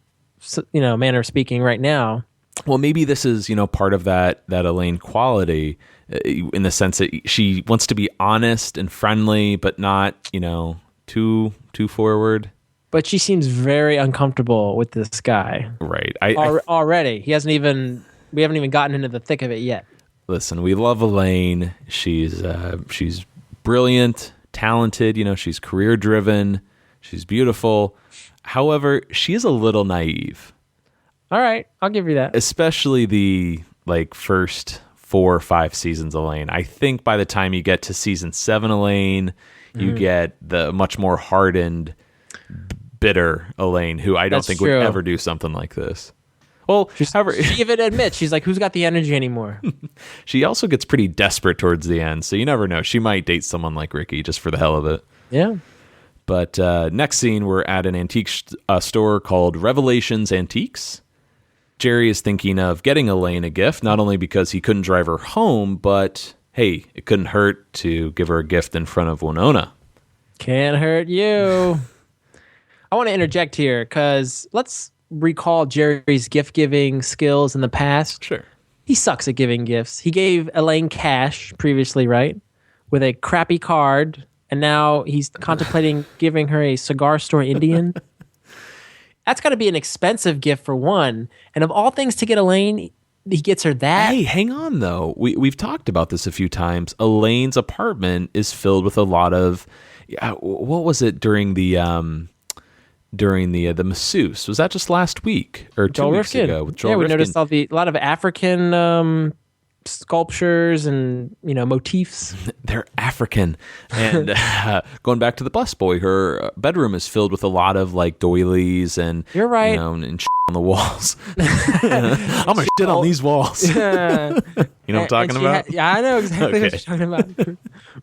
manner of speaking right now. Well, maybe this is, part of that Elaine quality in the sense that she wants to be honest and friendly, but not, too forward. But she seems very uncomfortable with this guy. Right. Already. We haven't even gotten into the thick of it yet. Listen, we love Elaine. She's brilliant, talented, she's career driven, she's beautiful. However, she is a little naive. All right, I'll give you that. Especially the first 4 or 5 seasons of Elaine. I think by the time you get to season 7 Elaine, you get the much more hardened, bitter Elaine, who I don't think would ever do something like this. Well, She even admits, she's like, who's got the energy anymore? she also gets pretty desperate towards the end, so you never know. She might date someone like Ricky just for the hell of it. Yeah. But next scene, we're at an antique store called Revelations Antiques. Jerry is thinking of getting Elaine a gift, not only because he couldn't drive her home, but, hey, it couldn't hurt to give her a gift in front of Winona. Can't hurt you. I want to interject here because let's recall Jerry's gift-giving skills in the past. Sure. He sucks at giving gifts. He gave Elaine cash previously, right? With a crappy card, and now he's contemplating giving her a Cigar Store Indian. That's got to be an expensive gift for one. And of all things to get Elaine, he gets her that. Hey, hang on, though. We've talked about this a few times. Elaine's apartment is filled with a lot of... what was it during the masseuse? Was that just last week or 2 weeks ago? With Joel we Rifkin? noticed a lot of African sculptures and motifs. They're African. And going back to the busboy, her bedroom is filled with a lot of like doilies and you're right, and shit on the walls. I'm gonna shit on these walls. You know what I'm talking about? Yeah, I know exactly what you're talking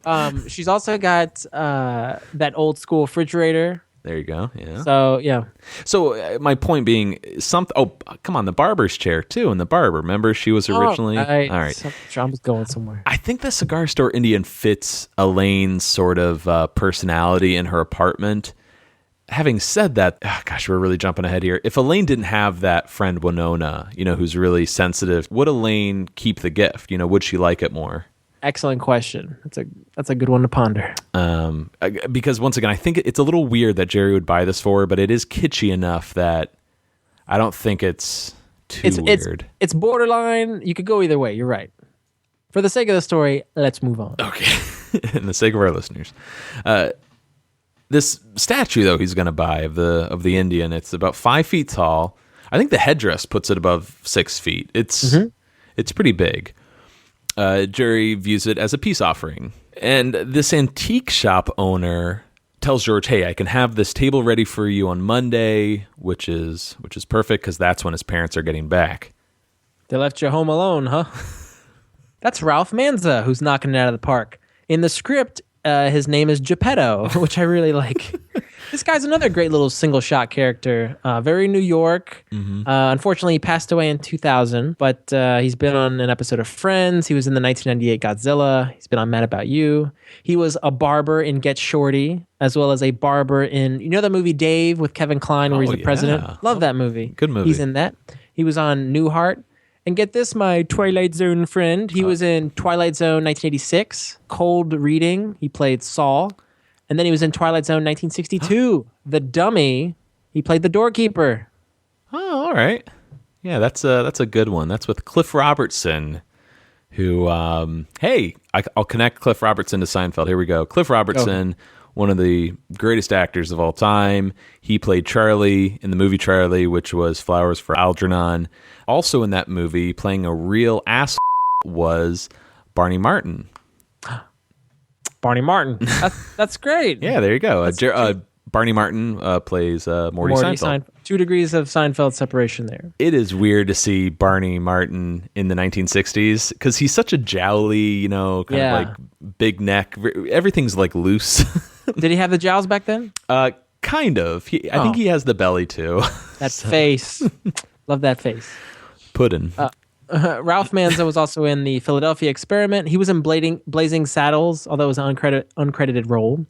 about. She's also got that old school refrigerator. There you go. Yeah. So yeah. So my point being, come on, the barber's chair too, and the barber. Remember, she was originally. All right. I was going somewhere. I think the Cigar Store Indian fits Elaine's sort of personality in her apartment. Having said that, gosh, we're really jumping ahead here. If Elaine didn't have that friend Winona, who's really sensitive, would Elaine keep the gift? Would she like it more? Excellent question. That's a good one to ponder. Because once again, I think it's a little weird that Jerry would buy this for her, but it is kitschy enough that I don't think it's too weird. It's borderline. You could go either way. You're right. For the sake of the story, let's move on. Okay. In the sake of our listeners. This statue, though, he's going to buy of the Indian, it's about 5 feet tall. I think the headdress puts it above 6 feet. It's pretty big. Jerry views it as a peace offering. And this antique shop owner tells George, hey, I can have this table ready for you on Monday, which is perfect because that's when his parents are getting back. They left you home alone, huh? That's Ralph Manza who's knocking it out of the park. In the script, his name is Geppetto, which I really like. This guy's another great little single shot character. Very New York. Unfortunately, he passed away in 2000, but he's been on an episode of Friends. He was in the 1998 Godzilla. He's been on Mad About You. He was a barber in Get Shorty, as well as a barber in, the movie Dave with Kevin Kline, where he's the president? Love that movie. Good movie. He's in that. He was on Newhart. And get this, my Twilight Zone friend. He was in Twilight Zone 1986, Cold Reading. He played Saul. And then he was in Twilight Zone 1962, The Dummy. He played the doorkeeper. Oh, all right. Yeah, that's a good one. That's with Cliff Robertson, who, I'll connect Cliff Robertson to Seinfeld. Here we go. Cliff Robertson, one of the greatest actors of all time. He played Charlie in the movie Charlie, which was Flowers for Algernon. Also in that movie, playing a real ass was Barney Martin. Barney Martin. That's great. Yeah, there you go. Barney Martin plays Morty Seinfeld. 2 degrees of Seinfeld separation there. It is weird to see Barney Martin in the 1960s because he's such a jowly, kind of like big neck. Everything's like loose. Did he have the jowls back then? Kind of. I think he has the belly too. That face. Love that face. Puddin'. Ralph Manza was also in the Philadelphia Experiment. He was in Blazing Saddles, although it was an uncredited role.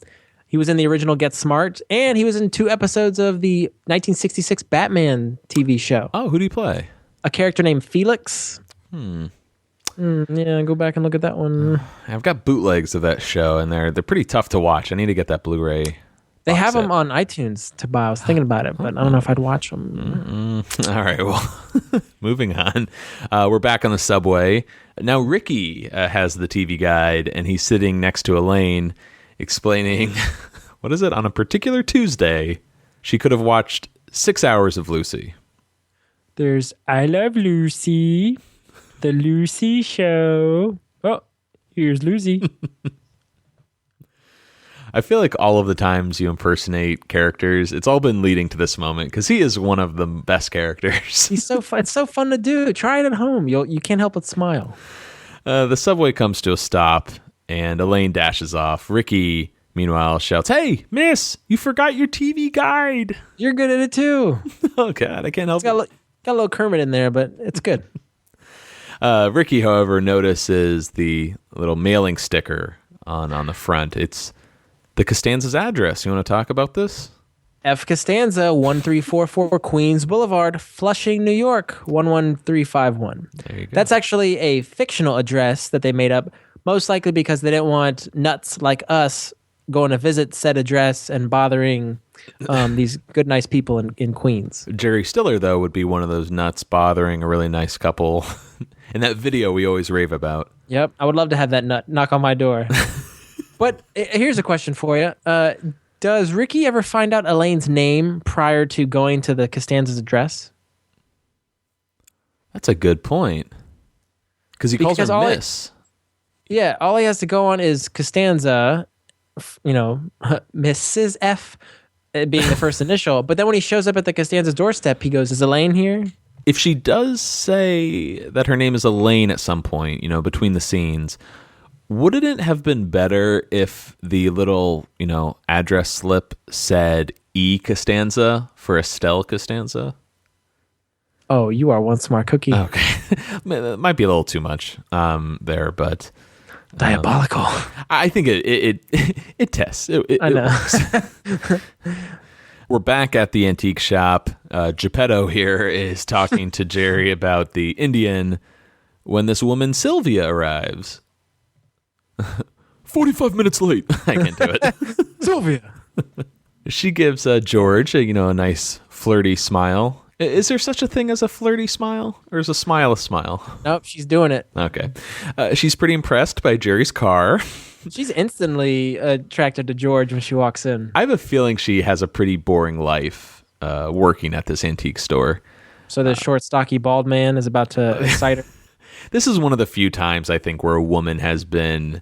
He was in the original Get Smart, and he was in 2 episodes of the 1966 Batman TV show. Oh, who do you play? A character named Felix. Yeah, go back and look at that one. I've got bootlegs of that show, and they're pretty tough to watch. I need to get that Blu-ray. They have them on iTunes to buy. I was thinking about it, but I don't know if I'd watch them. All right, well, moving on. We're back on the subway. Now Ricky has the TV guide, and he's sitting next to Elaine explaining, what is it? On a particular Tuesday, she could have watched 6 hours of Lucy. There's I Love Lucy, The Lucy Show. Oh, here's Lucy. I feel like all of the times you impersonate characters, it's all been leading to this moment because he is one of the best characters. He's so fun. It's so fun to do. Try it at home. You can't help but smile. The subway comes to a stop, and Elaine dashes off. Ricky, meanwhile, shouts, "Hey, miss, you forgot your TV guide." You're good at it too. Oh, God, I can't help it. Got a little Kermit in there, but it's good. Ricky, however, notices the little mailing sticker on the front. It's the Costanza's address. You want to talk about this? F. Costanza, 1344 Queens Boulevard, Flushing, New York, 11351. There you go. That's actually a fictional address that they made up, most likely because they didn't want nuts like us going to visit said address and bothering these good, nice people in Queens. Jerry Stiller, though, would be one of those nuts bothering a really nice couple in that video we always rave about. Yep, I would love to have that nut knock on my door. But here's a question for you. Does Ricky ever find out Elaine's name prior to going to the Costanza's address? That's a good point. Because he calls her Miss. Yeah, all he has to go on is Costanza, Mrs. F being the first initial. But then when he shows up at the Costanza's doorstep, he goes, "Is Elaine here?" If she does say that her name is Elaine at some point, between the scenes, wouldn't it have been better if the little, address slip said E. Costanza for Estelle Costanza? Oh, you are one smart cookie. Okay. It might be a little too much there, but... Diabolical. I think it tests. I know. It works. We're back at the antique shop. Geppetto here is talking to Jerry about the Indian when this woman, Sylvia, arrives. 45 minutes late. I can't do it. Sylvia. She gives George a nice flirty smile. Is there such a thing as a flirty smile? Or is a smile a smile? Nope, she's doing it. Okay. She's pretty impressed by Jerry's car. She's instantly attracted to George when she walks in. I have a feeling she has a pretty boring life working at this antique store. So the short, stocky, bald man is about to excite her. This is one of the few times, I think, where a woman has been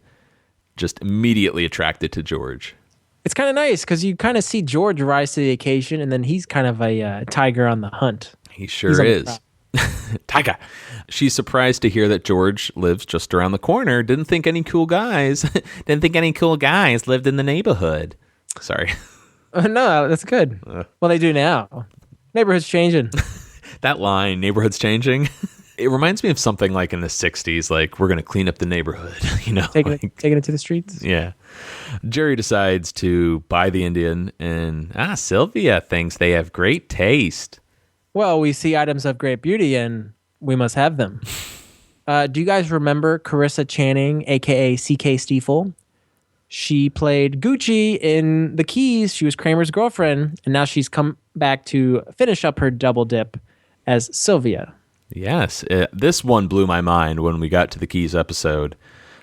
just immediately attracted to George. It's kind of nice because you kind of see George rise to the occasion, and then he's kind of a tiger on the hunt. He sure is. Tiger. She's surprised to hear that George lives just around the corner. Didn't think any cool guys lived in the neighborhood. Sorry. No, that's good. Well, they do now. Neighborhood's changing. That line, neighborhood's changing. It reminds me of something like in the 60s, like we're going to clean up the neighborhood, Taking it to the streets? Yeah. Jerry decides to buy the Indian, and Sylvia thinks they have great taste. Well, we see items of great beauty, and we must have them. Do you guys remember Carissa Channing, a.k.a. C.K. Stiefel? She played Gucci in The Keys. She was Kramer's girlfriend, and now she's come back to finish up her double dip as Sylvia. Yes, this one blew my mind when we got to the Keys episode.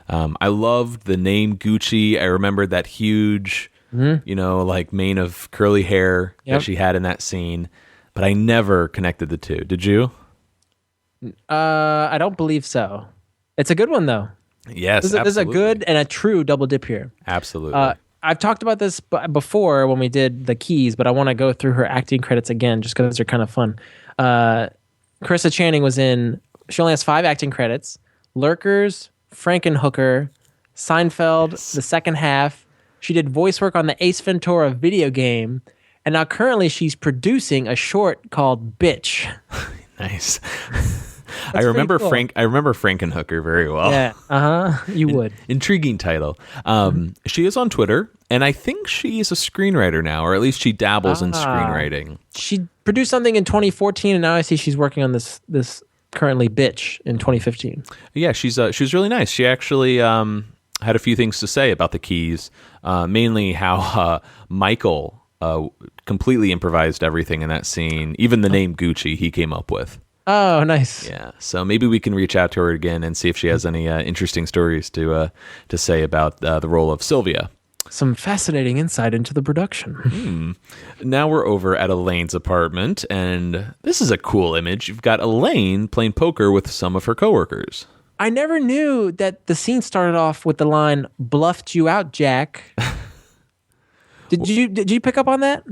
I loved the name Gucci. I remembered that huge, mane of curly hair that she had in that scene, but I never connected the two. Did you? I don't believe so. It's a good one, though. Yes, There's a good and a true double dip here. Absolutely. I've talked about this before when we did The Keys, but I want to go through her acting credits again just because they're kind of fun. Carissa Channing she only has 5 acting credits: Lurkers, Frankenhooker, Seinfeld, The Second Half. She did voice work on the Ace Ventura video game, and now currently she's producing a short called Bitch. Nice. I remember cool. I remember Frankenhooker very well. Yeah, you would. Intriguing title. She is on Twitter, and I think she's a screenwriter now, or at least she dabbles in screenwriting. She produced something in 2014, and now I see she's working on this currently Bitch in 2015. Yeah, she was really nice. She actually had a few things to say about the Keys, mainly how Michael completely improvised everything in that scene. Even the name Gucci he came up with. Oh, nice. Yeah, so maybe we can reach out to her again and see if she has any interesting stories to say about the role of Sylvia. Some fascinating insight into the production. Now we're over at Elaine's apartment, and this is a cool image. You've got Elaine playing poker with some of her coworkers. I never knew that the scene started off with the line, "Bluffed you out, Jack." Did you pick up on that?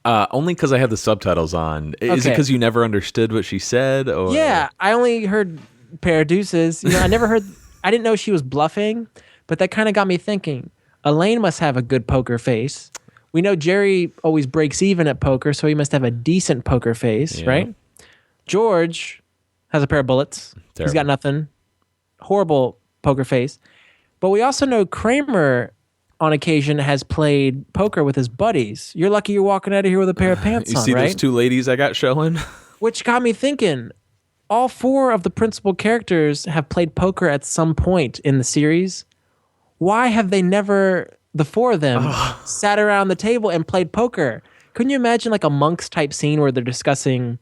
Only because I had the subtitles on. Is it because you never understood what she said? Or? Yeah, I only heard pair of deuces. I never heard. I didn't know she was bluffing, but that kind of got me thinking. Elaine must have a good poker face. We know Jerry always breaks even at poker, so he must have a decent poker face, right? George has a pair of bullets. Terrible. He's got nothing. Horrible poker face. But we also know Kramer, on occasion, has played poker with his buddies. You're lucky you're walking out of here with a pair of pants you on, see right? those two ladies I got showing? Which got me thinking, all 4 of the principal characters have played poker at some point in the series. Why have they never, the 4 of them, sat around the table and played poker? Couldn't you imagine like a Monks type scene where they're discussing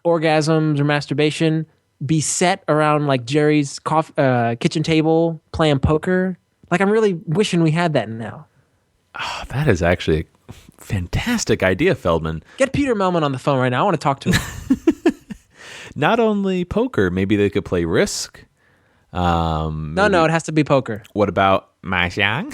orgasms or masturbation, be set around like Jerry's kitchen table playing poker? Like, I'm really wishing we had that now. Oh, that is actually a fantastic idea, Feldman. Get Peter Melman on the phone right now. I want to talk to him. Not only poker, maybe they could play Risk. No, it has to be poker. What about Mahjong?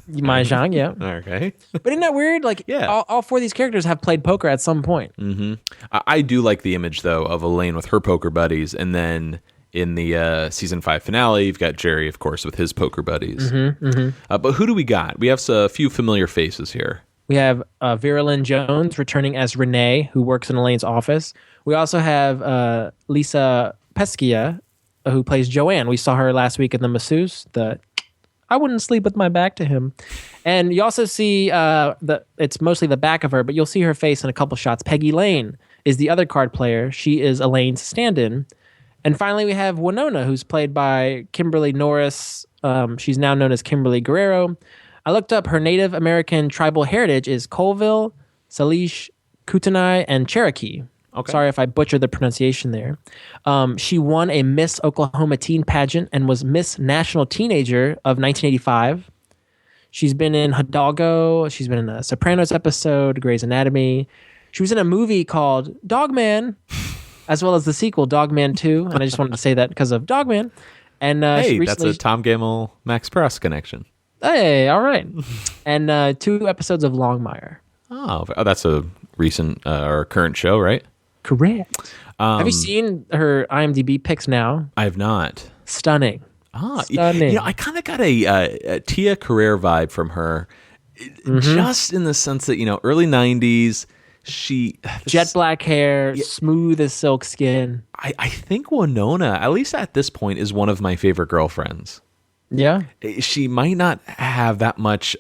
Mahjong, yeah. Okay. But isn't that weird? Like, all 4 of these characters have played poker at some point. Mm-hmm. I do like the image, though, of Elaine with her poker buddies, and then in the season 5 finale, you've got Jerry, of course, with his poker buddies. But who do we got? We have a few familiar faces here. We have Vera Lynn Jones returning as Renee, who works in Elaine's office. We also have Lisa Pescia, who plays Joanne. We saw her last week in The Masseuse, I wouldn't sleep with my back to him. And you also see it's mostly the back of her, but you'll see her face in a couple shots. Peggy Lane is the other card player. She is Elaine's stand-in. And finally, we have Winona, who's played by Kimberly Norris. She's now known as Kimberly Guerrero. I looked up her Native American tribal heritage is Colville, Salish, Kootenai, and Cherokee. Okay. Sorry if I butchered the pronunciation there. She won a Miss Oklahoma teen pageant and was Miss National Teenager of 1985. She's been in Hidalgo. She's been in a Sopranos episode, Grey's Anatomy. She was in a movie called Dogman, as well as the sequel, Dogman 2. And I just wanted to say that because of Dogman. And hey, that's a Tom Gamble, Max Pross connection. Hey, all right. And 2 episodes of Longmire. Oh, that's a recent or current show, right? Correct. Have you seen her IMDb picks now? I have not. Stunning. Stunning. I kind of got a Tia Carrere vibe from her, just in the sense that, early 90s, jet black hair, smooth as silk skin. I think Winona, at least at this point, is one of my favorite girlfriends. Yeah. She might not have that much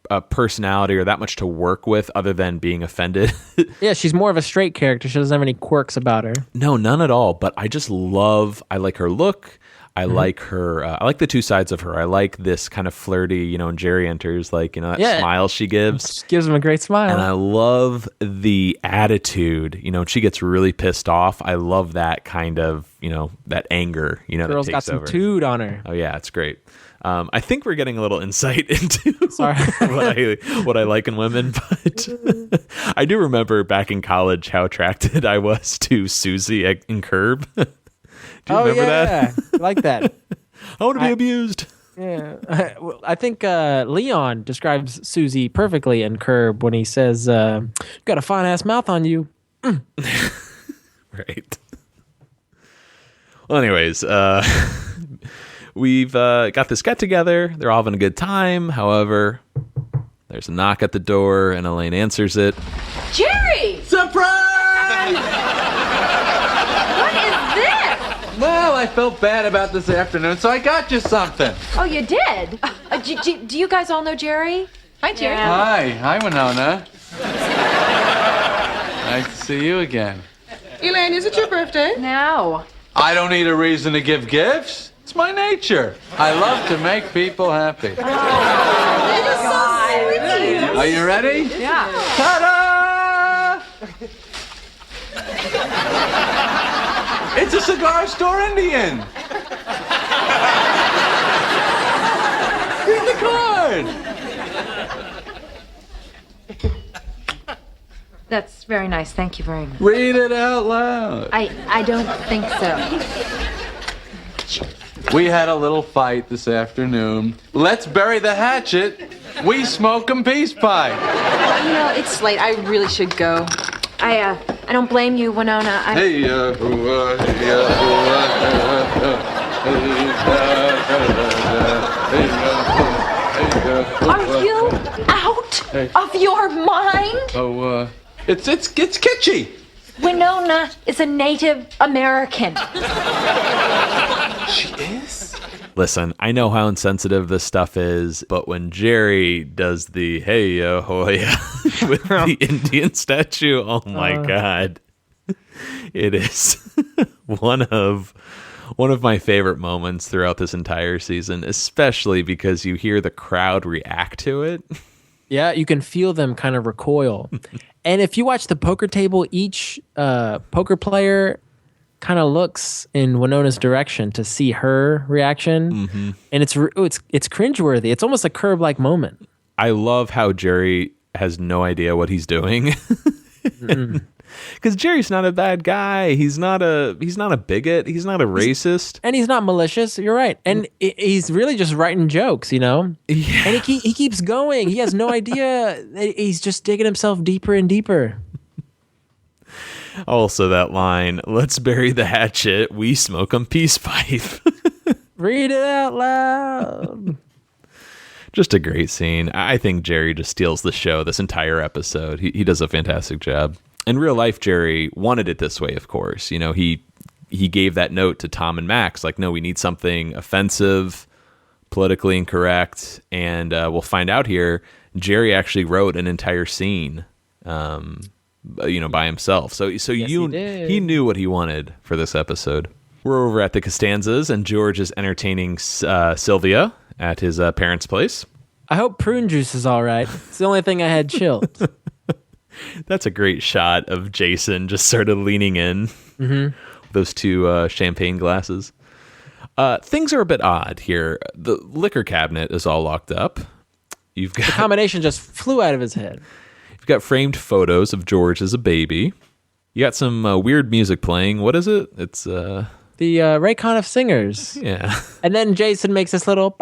a personality or that much to work with other than being offended. Yeah, she's more of a straight character. She doesn't have any quirks about her. No, none at all. But I just I like her look. I like her. I like the 2 sides of her. I like this kind of flirty, when Jerry enters, that smile she gives. She gives him a great smile. And I love the attitude. When she gets really pissed off, I love that kind of, that anger, Girl's that takes got some over. tood on her. Oh, yeah, it's great. I think we're getting a little insight into Sorry. what I like in women, but I do remember back in college how attracted I was to Susie in Curb. Do you remember that? I like that. I want to be abused. Yeah, I think Leon describes Susie perfectly in Curb when he says, "You got a fine ass mouth on you." Right. Well, anyways, we've got this get together. They're all having a good time. However, there's a knock at the door, and Elaine answers it. Jerry! Surprise! What is this? Well, I felt bad about this afternoon, so I got you something. Oh, you did? Do you guys all know Jerry? Hi, Jerry. Yeah. Hi, Winona. Nice to see you again. Elaine, is it your birthday? No. I don't need a reason to give gifts. It's my nature. I love to make people happy. Are you ready? Yeah. Ta-da! It's a Cigar Store Indian. Read the card. That's very nice. Thank you very much. Read it out loud. I don't think so. We had a little fight this afternoon. Let's bury the hatchet We smoke 'em peace pie. You know, it's late. I really should go. I don't blame you, Winona. Are you out of your mind? Oh, it's kitschy. Winona is a Native American. She is? Listen, I know how insensitive this stuff is, but when Jerry does the hey ahoy with the Indian statue, oh my God. It is one of my favorite moments throughout this entire season, especially because you hear the crowd react to it. Yeah, you can feel them kind of recoil. And if you watch the poker table, each poker player kind of looks in Winona's direction to see her reaction. Mm-hmm. And it's cringeworthy. It's almost a Curb-like moment. I love how Jerry has no idea what he's doing. Because Jerry's not a bad guy. He's not a bigot. He's not a racist. And he's not malicious. You're right. And he's really just writing jokes, you know? Yeah. And he keeps going. He has no idea. He's just digging himself deeper and deeper. Also that line, let's bury the hatchet. We smoke 'em peace pipe. Read it out loud. Just a great scene. I think Jerry just steals the show this entire episode. He does a fantastic job. In real life, Jerry wanted it this way, of course. You know, he gave that note to Tom and Max, like, no, we need something offensive, politically incorrect, and we'll find out here, Jerry actually wrote an entire scene, by himself. So yes, he knew what he wanted for this episode. We're over at the Costanzas, and George is entertaining Sylvia at his parents' place. I hope prune juice is all right. It's the only thing I had chilled. That's a great shot of Jason just sort of leaning in. Mm-hmm. Those two champagne glasses. Things are a bit odd here. The liquor cabinet is all locked up. The combination just flew out of his head. You've got framed photos of George as a baby. You got some weird music playing. What is it? It's the Raycon of Singers. Yeah. And then Jason makes this little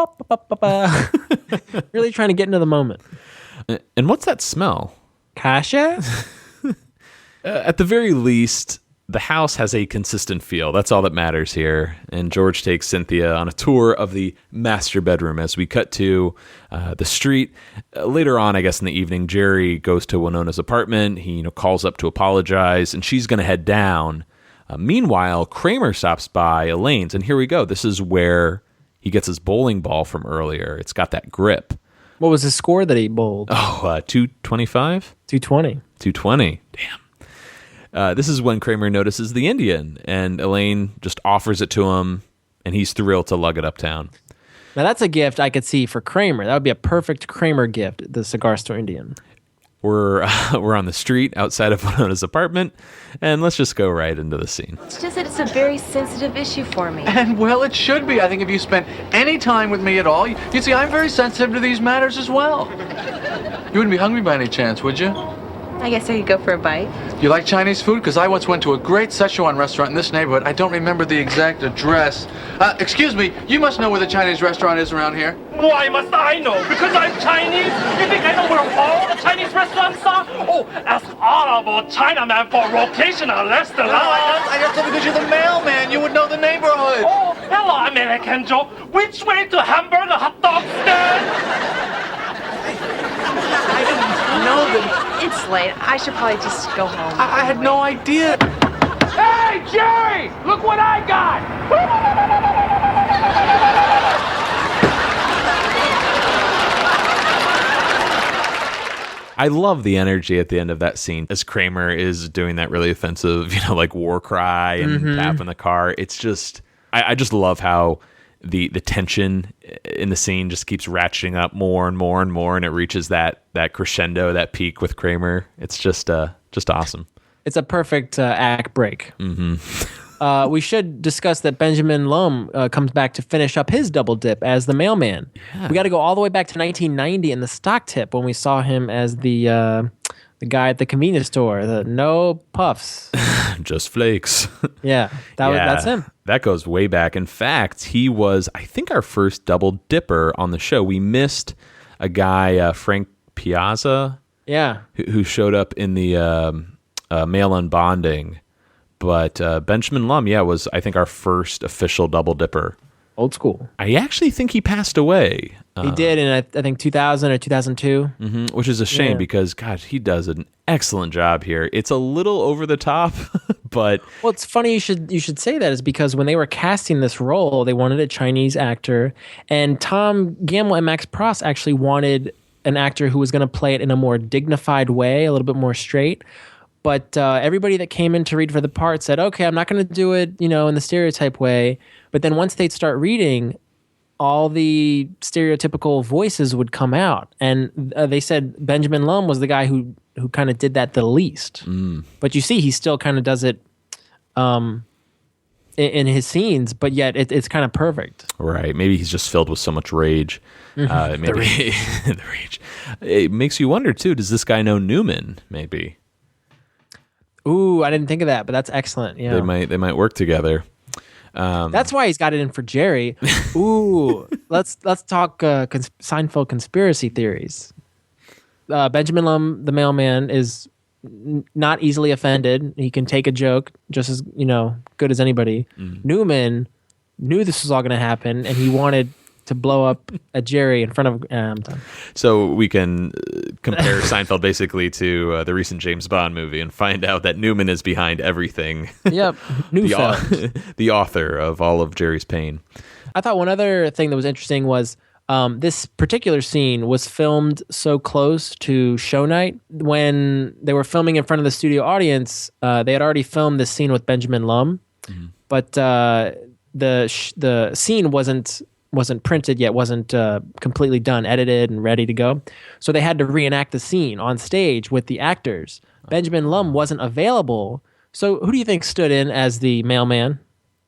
really trying to get into the moment. And what's that smell? Kasha? At the very least, the house has a consistent feel. That's all that matters here. And George takes Cynthia on a tour of the master bedroom as we cut to the street. Later on, I guess in the evening, Jerry goes to Winona's apartment. He calls up to apologize, and she's going to head down. Meanwhile, Kramer stops by Elaine's, and here we go. This is where he gets his bowling ball from earlier. It's got that grip. What was his score that he bowled? 225? 220. 220. Damn. This is when Kramer notices the Indian, and Elaine just offers it to him, and he's thrilled to lug it uptown. Now that's a gift I could see for Kramer. That would be a perfect Kramer gift, the Cigar Store Indian. We're on the street outside of Winona's apartment, and let's just go right into the scene. It's just that it's a very sensitive issue for me. And, well, it should be. I think if you spent any time with me at all, you see, I'm very sensitive to these matters as well. You wouldn't be hungry by any chance, would you? I guess I could go for a bite. You like Chinese food? Because I once went to a great Szechuan restaurant in this neighborhood. I don't remember the exact address. Excuse me, you must know where the Chinese restaurant is around here. Why must I know? Because I'm Chinese? You think I know where all the Chinese restaurants are? Oh, ask honorable Chinaman for rotational restaurant. I just thought because you're the mailman, you would know the neighborhood. Oh, hello, American Joe. Which way to hamburger hot dog stand? I didn't know that. It's late. I should probably just go home. I had no idea. Hey, Jerry! Look what I got! I love the energy at the end of that scene as Kramer is doing that really offensive, like war cry and tapping the car. It's just, I just love how the tension in the scene just keeps ratcheting up more and more and more, and it reaches that crescendo, that peak with Kramer. It's just awesome. It's a perfect act break. Mm-hmm. We should discuss that Benjamin Lum comes back to finish up his double dip as the mailman. Yeah. We got to go all the way back to 1990 in the stock tip when we saw him as the guy at the convenience store. The no puffs. Just flakes. Yeah, that's him. That goes way back. In fact, he was, I think, our first double dipper on the show. We missed a guy, Frank Piazza, Yeah. who showed up in the mail unbonding. But Benjamin Lum, was, I think, our first official double dipper. Old school. I actually think he passed away. He did in, I think, 2000 or 2002. Which is a shame because, God, he does an excellent job here. It's a little over the top, but... Well, it's funny you should say that is because when they were casting this role, they wanted a Chinese actor, and Tom Gamble and Max Pross actually wanted an actor who was going to play it in a more dignified way, a little bit more straight. But everybody that came in to read for the part said, okay, I'm not going to do it, in the stereotype way. But then once they'd start reading, all the stereotypical voices would come out. And they said Benjamin Lum was the guy who kind of did that the least. But you see, he still kind of does it in his scenes, but yet it's kind of perfect. Right. Maybe he's just filled with so much rage. Maybe the rage. It makes you wonder, too, does this guy know Newman, maybe? Ooh, I didn't think of that, but that's excellent. Yeah, they might work together. That's why he's got it in for Jerry. Ooh, let's talk Seinfeld conspiracy theories. Benjamin Lum, the mailman, is not easily offended. He can take a joke just as good as anybody. Newman knew this was all going to happen, and he wanted to blow up a Jerry in front of. I'm done. So we can compare Seinfeld basically to the recent James Bond movie and find out that Newman is behind everything. Yep, the author of all of Jerry's pain. I thought one other thing that was interesting was this particular scene was filmed so close to show night. When they were filming in front of the studio audience, they had already filmed this scene with Benjamin Lum, but the scene wasn't printed yet, wasn't completely done, edited and ready to go. So they had to reenact the scene on stage with the actors. Benjamin Lum wasn't available. So who do you think stood in as the mailman?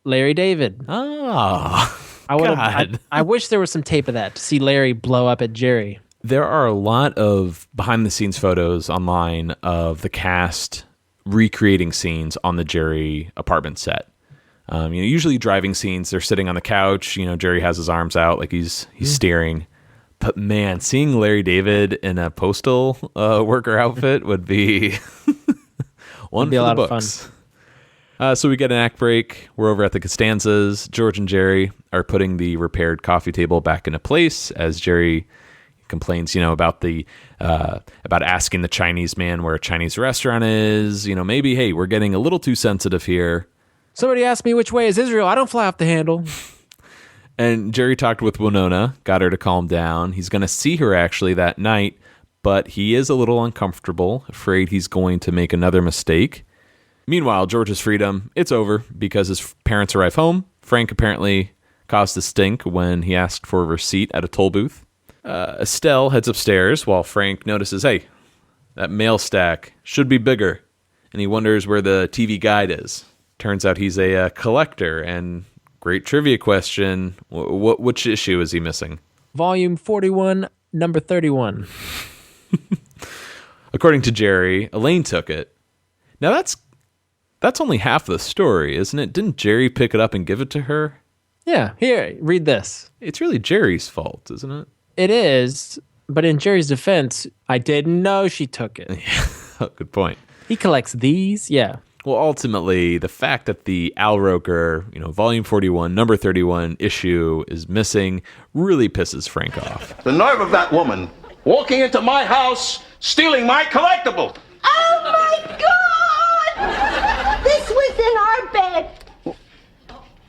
Larry David. Oh, I wish there was some tape of that to see Larry blow up at Jerry. There are a lot of behind-the-scenes photos online of the cast recreating scenes on the Jerry apartment set. Usually driving scenes, they're sitting on the couch. Jerry has his arms out like he's staring. But man, seeing Larry David in a postal worker outfit would be one for the books. So we get an act break. We're over at the Costanzas. George and Jerry are putting the repaired coffee table back into place as Jerry complains, about about asking the Chinese man where a Chinese restaurant is. Maybe, hey, we're getting a little too sensitive here. Somebody asked me which way is Israel. I don't fly off the handle. And Jerry talked with Winona, got her to calm down. He's going to see her actually that night, but he is a little uncomfortable, afraid he's going to make another mistake. Meanwhile, George's freedom, it's over because his parents arrive home. Frank apparently caused a stink when he asked for a receipt at a toll booth. Estelle heads upstairs while Frank notices, hey, that mail stack should be bigger. And he wonders where the TV guide is. Turns out he's a collector, and great trivia question, which issue is he missing? Volume 41, number 31. According to Jerry, Elaine took it. Now that's only half the story, isn't it? Didn't Jerry pick it up and give it to her? Yeah, here, read this. It's really Jerry's fault, isn't it? It is, but in Jerry's defense, I didn't know she took it. Oh, good point. He collects these, yeah. Well, ultimately, the fact that the Al Roker, Volume 41, number 31 issue is missing really pisses Frank off. The nerve of that woman walking into my house, stealing my collectible. Oh, my God! This was in our bed.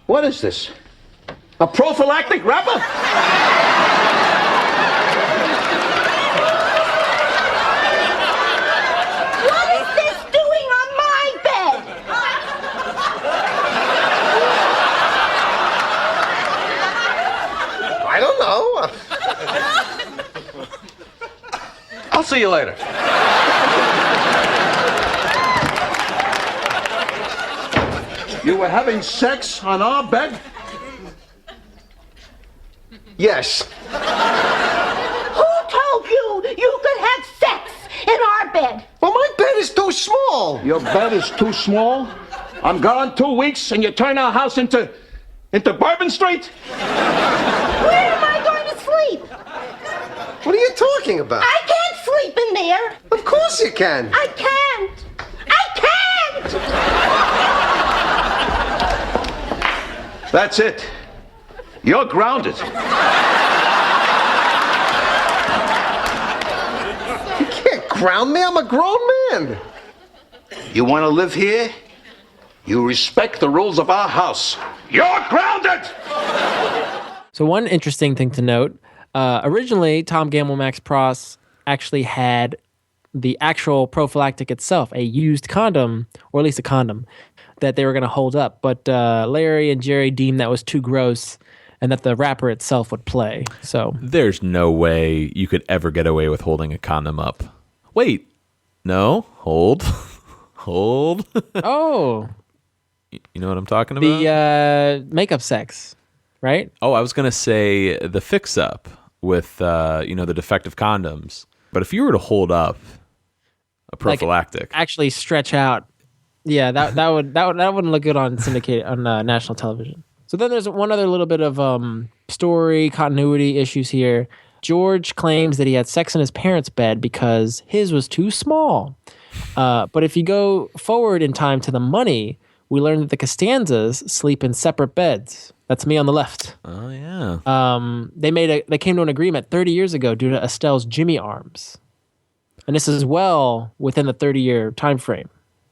What is this? A prophylactic wrapper? I don't know. I'll see you later. You were having sex on our bed? Yes. Who told you you could have sex in our bed? Well, my bed is too small. Your bed is too small? I'm gone 2 weeks and you turn our house into Bourbon Street? Where am I going to sleep? What are you talking about? I can't sleep in there. Of course you can. I can't. I can't. That's it. You're grounded. You can't ground me. I'm a grown man. You want to live here? You respect the rules of our house. You're grounded! So one interesting thing to note, originally Tom Gamble, Max Pross actually had the actual prophylactic itself, a used condom, or at least a condom, that they were going to hold up. But Larry and Jerry deemed that was too gross and that the wrapper itself would play. So There's no way you could ever get away with holding a condom up. Wait. No. Hold. Hold. Oh. You know what I'm talking about? The makeup sex, right? Oh, I was going to say the fix-up with, the defective condoms. But if you were to hold up a prophylactic. Like actually stretch out. Yeah, that wouldn't look good on syndicated on national television. So then there's one other little bit of story continuity issues here. George claims that he had sex in his parents' bed because his was too small. But if you go forward in time to the money, we learn that the Costanzas sleep in separate beds. That's me on the left. Oh yeah. They came to an agreement 30 years ago due to Estelle's Jimmy arms, and this is well within the 30-year time frame.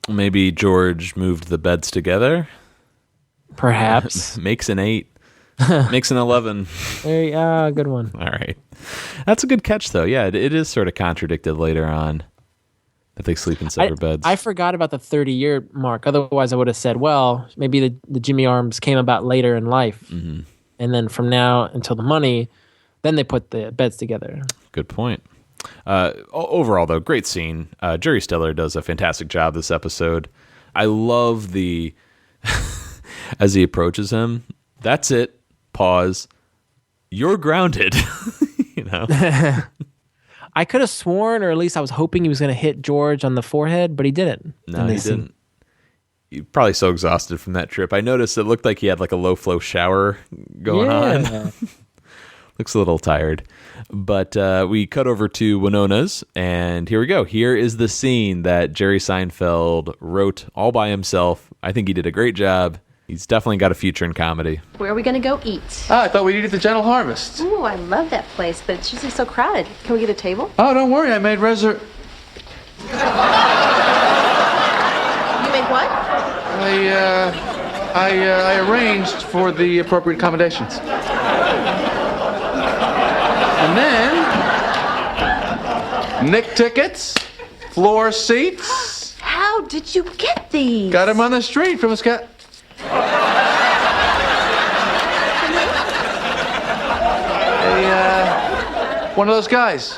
Maybe George moved the beds together. Perhaps. Makes an 8. Makes an 11. Good one. All right. That's a good catch, though. Yeah, it is sort of contradicted later on that they sleep in separate beds. I forgot about the 30-year mark. Otherwise, I would have said, well, maybe the Jimmy arms came about later in life. Mm-hmm. And then from now until the money, then they put the beds together. Good point. Overall, though, great scene. Jerry Stiller does a fantastic job this episode. I love the... as he approaches him, that's it. Pause. You're grounded. You know? I could have sworn, or at least I was hoping he was going to hit George on the forehead, but he didn't. No, he didn't. He's probably so exhausted from that trip. I noticed it looked like he had like a low flow shower going on. Looks a little tired. But we cut over to Winona's, and here we go. Here is the scene that Jerry Seinfeld wrote all by himself. I think he did a great job. He's definitely got a future in comedy. Where are we gonna go eat? Oh, I thought we'd eat at the Gentle Harvest. Ooh, I love that place, but it's usually so crowded. Can we get a table? Oh, don't worry, I made You made what? I arranged for the appropriate accommodations. And then, Nick tickets, floor seats. How did you get these? Got him on the street from a scat. One of those guys.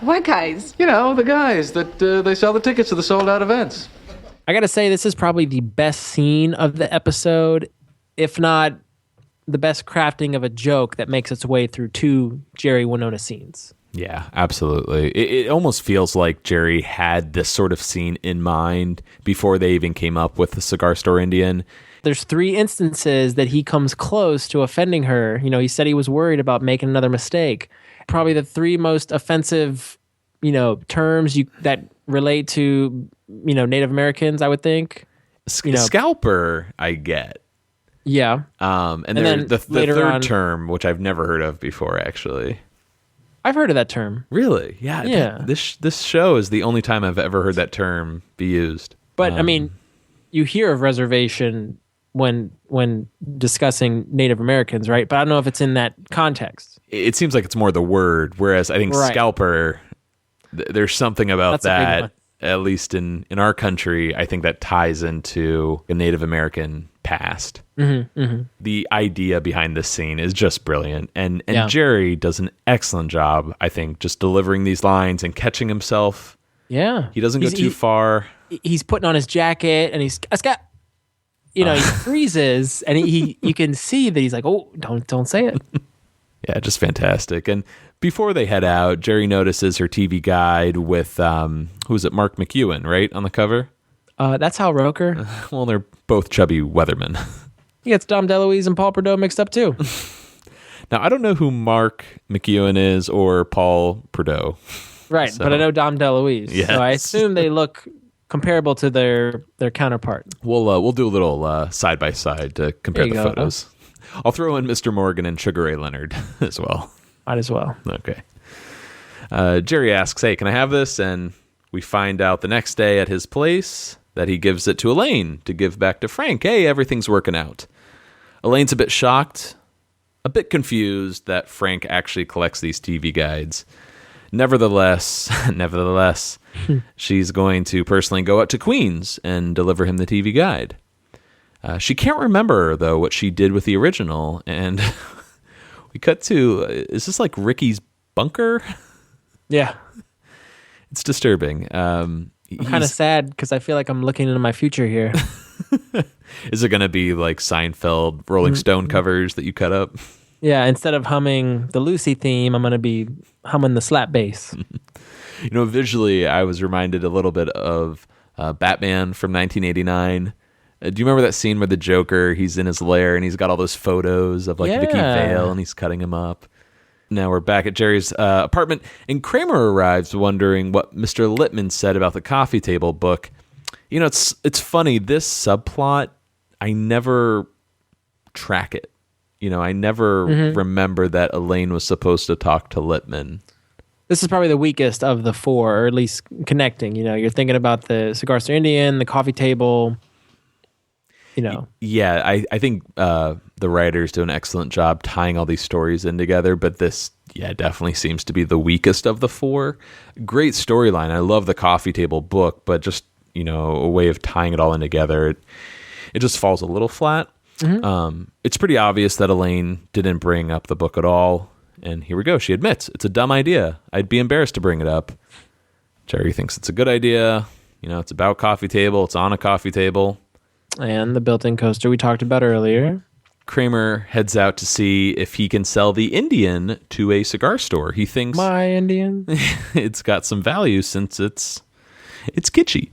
What guys? You know, the guys that they sell the tickets to the sold-out events. I got to say, this is probably the best scene of the episode, if not the best crafting of a joke that makes its way through 2 Jerry Winona scenes. Yeah, absolutely. It almost feels like Jerry had this sort of scene in mind before they even came up with the Cigar Store Indian. There's 3 instances that he comes close to offending her. You know, he said he was worried about making another mistake. Probably the 3 most offensive, terms that relate to, Native Americans, I would think. Scalper, I get. Yeah. And then the third term, which I've never heard of before, actually. I've heard of that term. Really? Yeah. Yeah. This show is the only time I've ever heard that term be used. But, you hear of reservation when discussing Native Americans, right? But I don't know if it's in that context. It seems like it's more the word, whereas I think scalper, there's something about that, at least in our country, I think that ties into a Native American past. Mm-hmm, mm-hmm. The idea behind this scene is just brilliant. And Yeah. Jerry does an excellent job, I think, just delivering these lines and catching himself. Yeah. He doesn't go too far. He's putting on his jacket and he freezes and you can see that he's like, oh, don't say it. Yeah, just fantastic. And before they head out, Jerry notices her TV guide with, who's it, Mark McEwen, right, on the cover? That's Hal Roker. Well, they're both chubby weathermen. He gets Dom DeLuise and Paul Perdeau mixed up too. Now, I don't know who Mark McEwen is or Paul Prideaux. Right, So- but I know Dom DeLuise. Yes. So I assume they look comparable to their counterpart. We'll do a little side by side to compare There the you go. photos. I'll throw in Mr. Morgan and Sugar Ray Leonard as well. Might as well. Okay. Jerry asks, "Hey, can I have this?" And we find out the next day at his place that he gives it to Elaine to give back to Frank. Hey, everything's working out. Elaine's a bit shocked, a bit confused that Frank actually collects these TV guides. Nevertheless, she's going to personally go out to Queens and deliver him the TV guide. She can't remember, though, what she did with the original. And we cut to, is this like Ricky's bunker? Yeah. It's disturbing. I'm kind of sad because I feel like I'm looking into my future here. Is it going to be like Seinfeld Rolling Stone covers that you cut up? Yeah, instead of humming the Lucy theme, I'm going to be humming the slap bass. Visually, I was reminded a little bit of Batman from 1989. Do you remember that scene where the Joker, he's in his lair and he's got all those photos of like Vicky Vale and he's cutting him up? Now we're back at Jerry's apartment, and Kramer arrives wondering what Mr. Littman said about the coffee table book. It's funny, this subplot, I never track it. I never remember that Elaine was supposed to talk to Littman. This is probably the weakest of the four, or at least connecting. You're thinking about the Cigar Store Indian, the coffee table. Yeah, I think the writers do an excellent job tying all these stories in together, but this, definitely seems to be the weakest of the four. Great storyline. I love the coffee table book, but just, a way of tying it all in together, it just falls a little flat. It's pretty obvious that Elaine didn't bring up the book at all. And here we go. She admits it's a dumb idea. I'd be embarrassed to bring it up. Jerry thinks it's a good idea. It's about coffee table. It's on a coffee table. And the built-in coaster we talked about earlier. Kramer heads out to see if he can sell the Indian to a cigar store. He thinks my Indian. It's got some value since it's kitschy.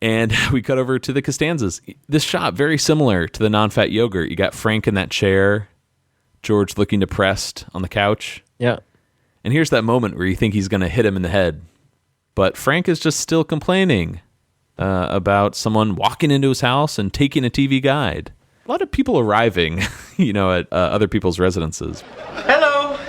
And we cut over to the Costanzas. This shot, very similar to the non-fat yogurt. You got Frank in that chair, George looking depressed on the couch. Yeah. And here's that moment where you think he's going to hit him in the head. But Frank is just still complaining about someone walking into his house and taking a TV guide. A lot of people arriving, at other people's residences. Hello.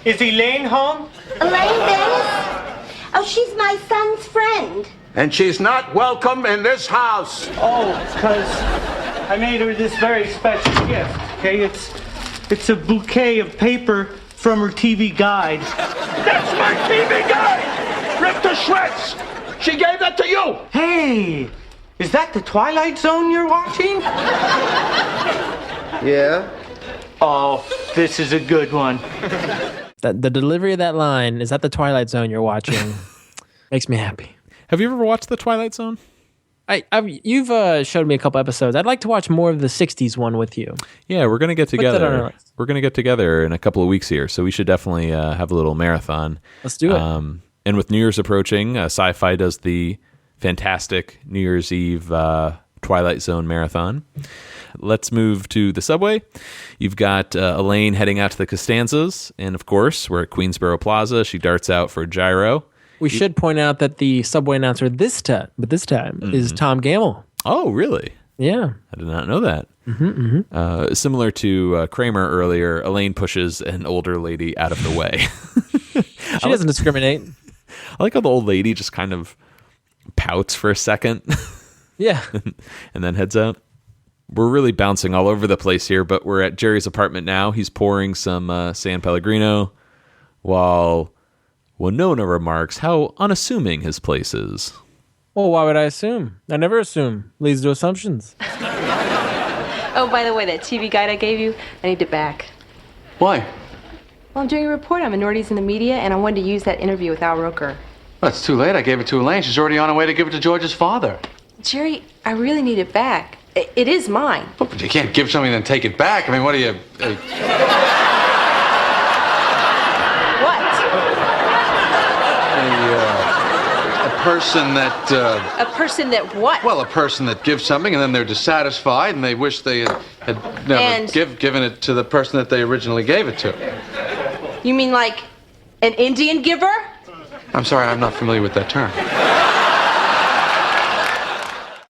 Is Elaine home? Elaine Dennis? Oh, she's my son's friend. And she's not welcome in this house. Oh, because I made her this very special gift, okay? It's a bouquet of paper from her TV guide. That's my TV guide! Ripped to shreds! She gave that to you! Hey, is that the Twilight Zone you're watching? Yeah? Oh, this is a good one. The delivery of that line, is that the Twilight Zone you're watching? Makes me happy. Have you ever watched the Twilight Zone? You've showed me a couple episodes. I'd like to watch more of the 60s one with you. Yeah, we're going to get Put that on our together. list. We're going to get together in a couple of weeks here, so we should definitely have a little marathon. Let's do it. And with New Year's approaching, Sci-Fi does the fantastic New Year's Eve Twilight Zone marathon. Let's move to the subway. You've got Elaine heading out to the Costanzas, and of course, we're at Queensboro Plaza. She darts out for a gyro. We should point out that the subway announcer this time is Tom Gamble. Oh, really? Yeah. I did not know that. Similar to Kramer earlier, Elaine pushes an older lady out of the way. She doesn't discriminate. I like how the old lady just kind of pouts for a second. Yeah. And then heads out. We're really bouncing all over the place here, but we're at Jerry's apartment now. He's pouring some San Pellegrino while Winona remarks how unassuming his place is. Well, why would I assume? I never assume. Leads to assumptions. Oh, by the way, that TV guide I gave you, I need it back. Why? Well, I'm doing a report on minorities in the media, and I wanted to use that interview with Al Roker. Well, it's too late. I gave it to Elaine. She's already on her way to give it to George's father. Jerry, I really need it back. It is mine. But you can't give something and then take it back. I mean, what are you... What? A person that... A person that what? Well, a person that gives something and then they're dissatisfied and they wish they had never given it to the person that they originally gave it to. You mean like an Indian giver? I'm sorry, I'm not familiar with that term.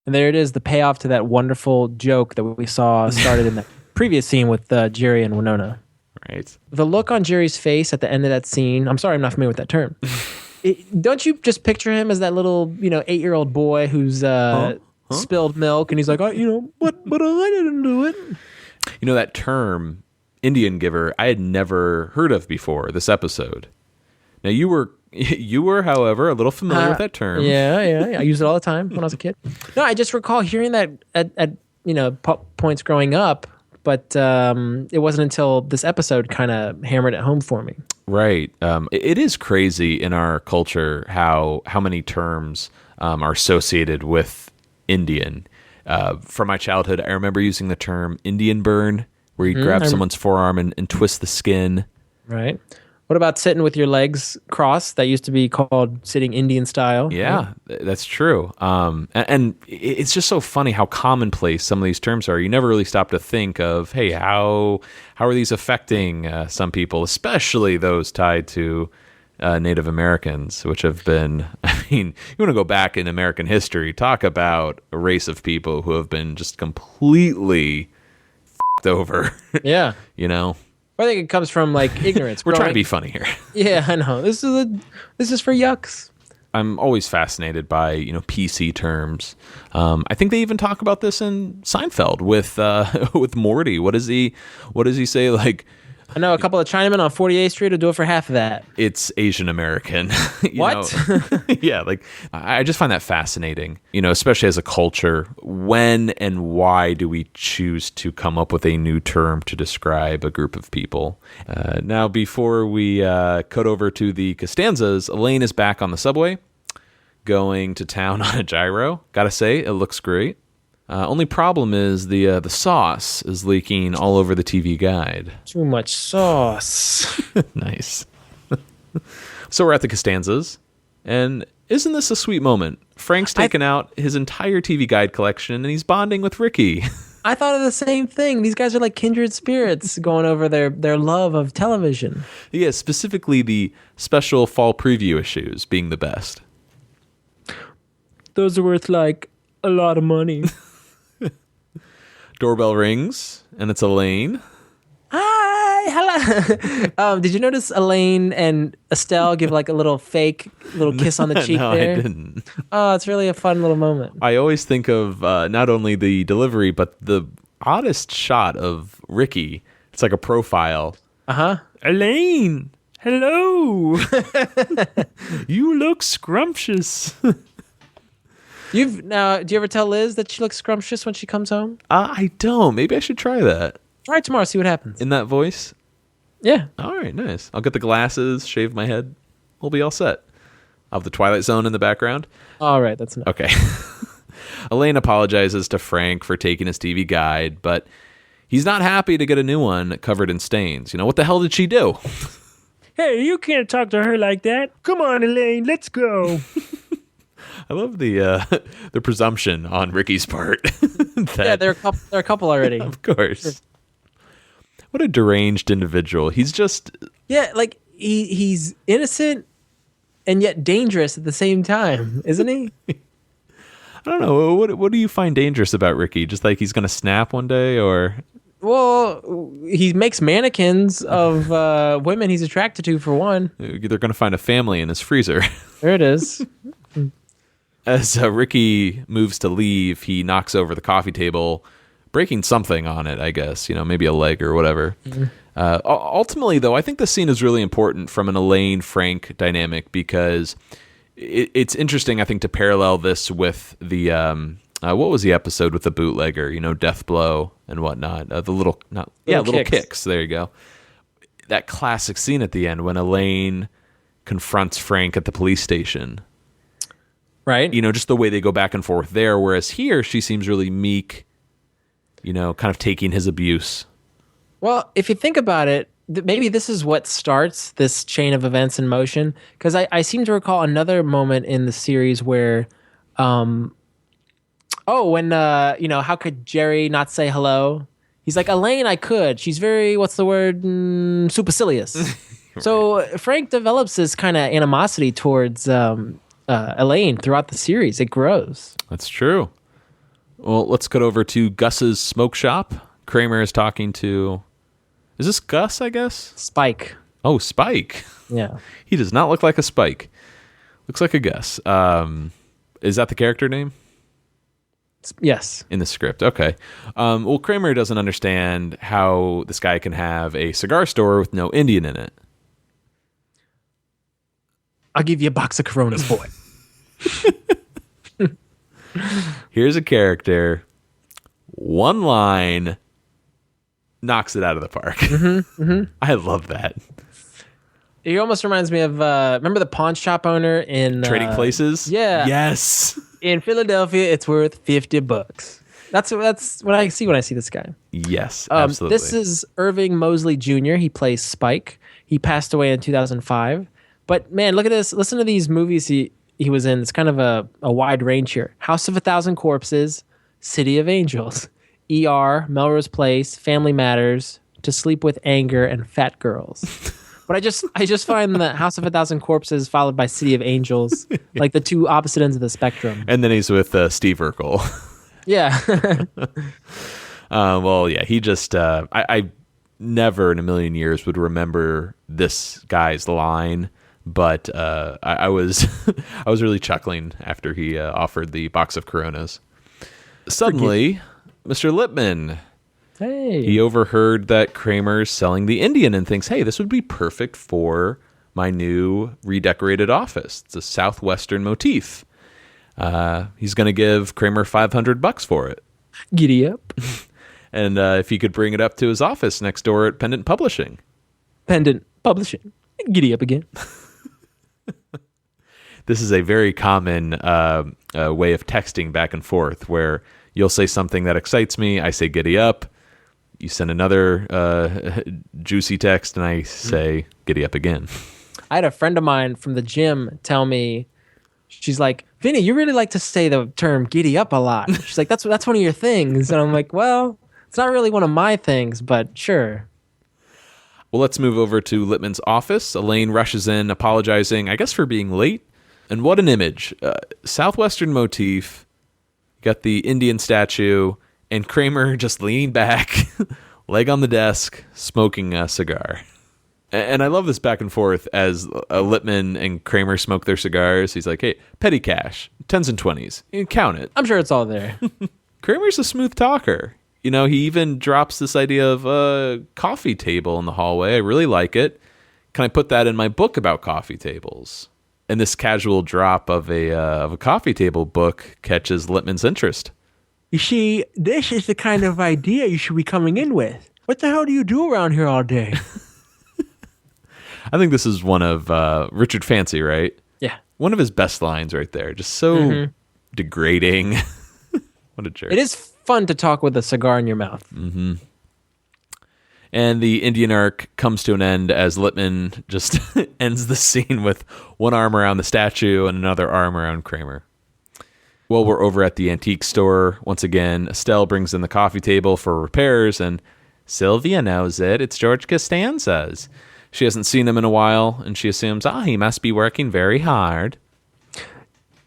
And there it is, the payoff to that wonderful joke that we saw started in the previous scene with Jerry and Winona. Right. The look on Jerry's face at the end of that scene, I'm sorry I'm not familiar with that term. Don't you just picture him as that little, 8-year-old boy who's spilled milk and he's like, but I didn't do it. That term, Indian giver, I had never heard of before this episode. Now you were, however, a little familiar with that term. Yeah. I use it all the time when I was a kid. No, I just recall hearing that at points growing up, but it wasn't until this episode kind of hammered it home for me. Right. It is crazy in our culture how many terms are associated with Indian. From my childhood, I remember using the term Indian burn, where you grab someone's forearm and twist the skin. Right. What about sitting with your legs crossed? That used to be called sitting Indian style. Yeah, that's true. And it's just so funny how commonplace some of these terms are. You never really stop to think of, hey, how are these affecting some people, especially those tied to Native Americans, which have been, you want to go back in American history, talk about a race of people who have been just completely f***ed over. Yeah. I think it comes from ignorance. We're trying to be funny here. Yeah, I know. This is for yucks. I'm always fascinated by PC terms. I think they even talk about this in Seinfeld with Morty. What does he say? I know a couple of Chinamen on 48th Street will do it for half of that. It's Asian American. What? Yeah, I just find that fascinating, especially as a culture. When and why do we choose to come up with a new term to describe a group of people? Now, before we cut over to the Costanzas, Elaine is back on the subway, going to town on a gyro. Gotta say, it looks great. Only problem is the sauce is leaking all over the TV guide. Too much sauce. Nice. So we're at the Costanzas, and isn't this a sweet moment? Frank's taken out his entire TV guide collection, and he's bonding with Ricky. I thought of the same thing. These guys are like kindred spirits going over their love of television. Yeah, specifically the special fall preview issues being the best. Those are worth a lot of money. Doorbell rings, and it's Elaine. Hi, hello. Did you notice Elaine and Estelle give a little fake kiss on the cheek no, there? I didn't. Oh, it's really a fun little moment. I always think of not only the delivery, but the oddest shot of Ricky. It's like a profile. Uh-huh. Elaine, hello. You look scrumptious. Do you ever tell Liz that she looks scrumptious when she comes home? I don't. Maybe I should try that. Try it tomorrow, see what happens. In that voice? Yeah. All right, nice. I'll get the glasses, shave my head. We'll be all set. I'll have the Twilight Zone in the background. All right, that's enough. Okay. Elaine apologizes to Frank for taking his TV guide, but he's not happy to get a new one covered in stains. What the hell did she do? Hey, you can't talk to her like that. Come on, Elaine, let's go. I love the presumption on Ricky's part. Yeah, they're a couple already. Of course. What a deranged individual. He's just... Yeah, he's innocent and yet dangerous at the same time, isn't he? I don't know. What do you find dangerous about Ricky? Just he's going to snap one day, or... Well, he makes mannequins of women he's attracted to, for one. They're going to find a family in his freezer. There it is. As Ricky moves to leave, he knocks over the coffee table, breaking something on it, I guess. Maybe a leg or whatever. Mm-hmm. Ultimately, though, I think this scene is really important from an Elaine-Frank dynamic because it's interesting, I think, to parallel this with the... what was the episode with the bootlegger? Death Blow and whatnot. The little kicks. There you go. That classic scene at the end when Elaine confronts Frank at the police station. Right. Just the way they go back and forth there. Whereas here, she seems really meek, kind of taking his abuse. Well, if you think about it, maybe this is what starts this chain of events in motion, because I seem to recall another moment in the series where when how could Jerry not say hello? He's like, Elaine, I could. She's very, what's the word? Supercilious. So Frank develops this kind of animosity towards Elaine throughout the series. It grows. That's true. Well, let's cut over to Gus's smoke shop. Kramer is talking to... Is this Gus, I guess? Spike. Oh, Spike. Yeah. He does not look like a Spike. Looks like a Gus. Is that the character name? Yes. In the script. Okay. Well, Kramer doesn't understand how this guy can have a cigar store with no Indian in it. I'll give you a box of Coronas, boy. Here's a character. One line knocks it out of the park. I love that. It almost reminds me of remember the pawn shop owner in Trading Places? Yeah. Yes. In Philadelphia, it's worth $50. That's what I see when I see this guy. Yes, absolutely. This is Irving Mosley Jr. He plays Spike. He passed away in 2005. But man, look at this. Listen to these movies he was in. It's kind of a wide range here. House of a Thousand Corpses, City of Angels, ER, Melrose Place, Family Matters, To Sleep with Anger, and Fat Girls. But I just find the House of a Thousand Corpses followed by City of Angels like the two opposite ends of the spectrum. And then he's with Steve Urkel. Yeah. Well, yeah, he just I never in a million years would remember this guy's line, but I was I was really chuckling after he offered the box of Coronas. Suddenly, Mr. Lippman. Hey. He overheard that Kramer's selling the Indian and thinks, hey, this would be perfect for my new redecorated office. It's a Southwestern motif. He's going to give Kramer $500 for it. Giddy up. And if he could bring it up to his office next door at Pendant Publishing. Pendant Publishing. Giddy up again. This is a very common way of texting back and forth where you'll say something that excites me. I say giddy up. You send another juicy text, and I say, giddy up again. I had a friend of mine from the gym tell me, she's like, Vinny, you really like to say the term giddy up a lot. She's like, that's one of your things. And I'm like, well, it's not really one of my things, but sure. Well, let's move over to Lippman's office. Elaine rushes in, apologizing, I guess, for being late. And what an image. Southwestern motif, got the Indian statue, and Kramer just leaning back, leg on the desk, smoking a cigar. And I love this back and forth as Lippman and Kramer smoke their cigars. He's like, hey, petty cash, 10s and 20s. You can count it. I'm sure it's all there. Kramer's a smooth talker. You know, he even drops this idea of a coffee table in the hallway. I really like it. Can I put that in my book about coffee tables? And this casual drop of a coffee table book catches Lippman's interest. You see, this is the kind of idea you should be coming in with. What the hell do you do around here all day? I think this is one of Richard Fancy, right? Yeah. One of his best lines right there. Just so degrading. What a jerk. It is fun to talk with a cigar in your mouth. Mm-hmm. And the Indian arc comes to an end as Lippman just ends the scene with one arm around the statue and another arm around Kramer. Well, we're over at the antique store. Once again, Estelle brings in the coffee table for repairs, and Sylvia knows it. It's George Costanza's. She hasn't seen him in a while, and she assumes, he must be working very hard.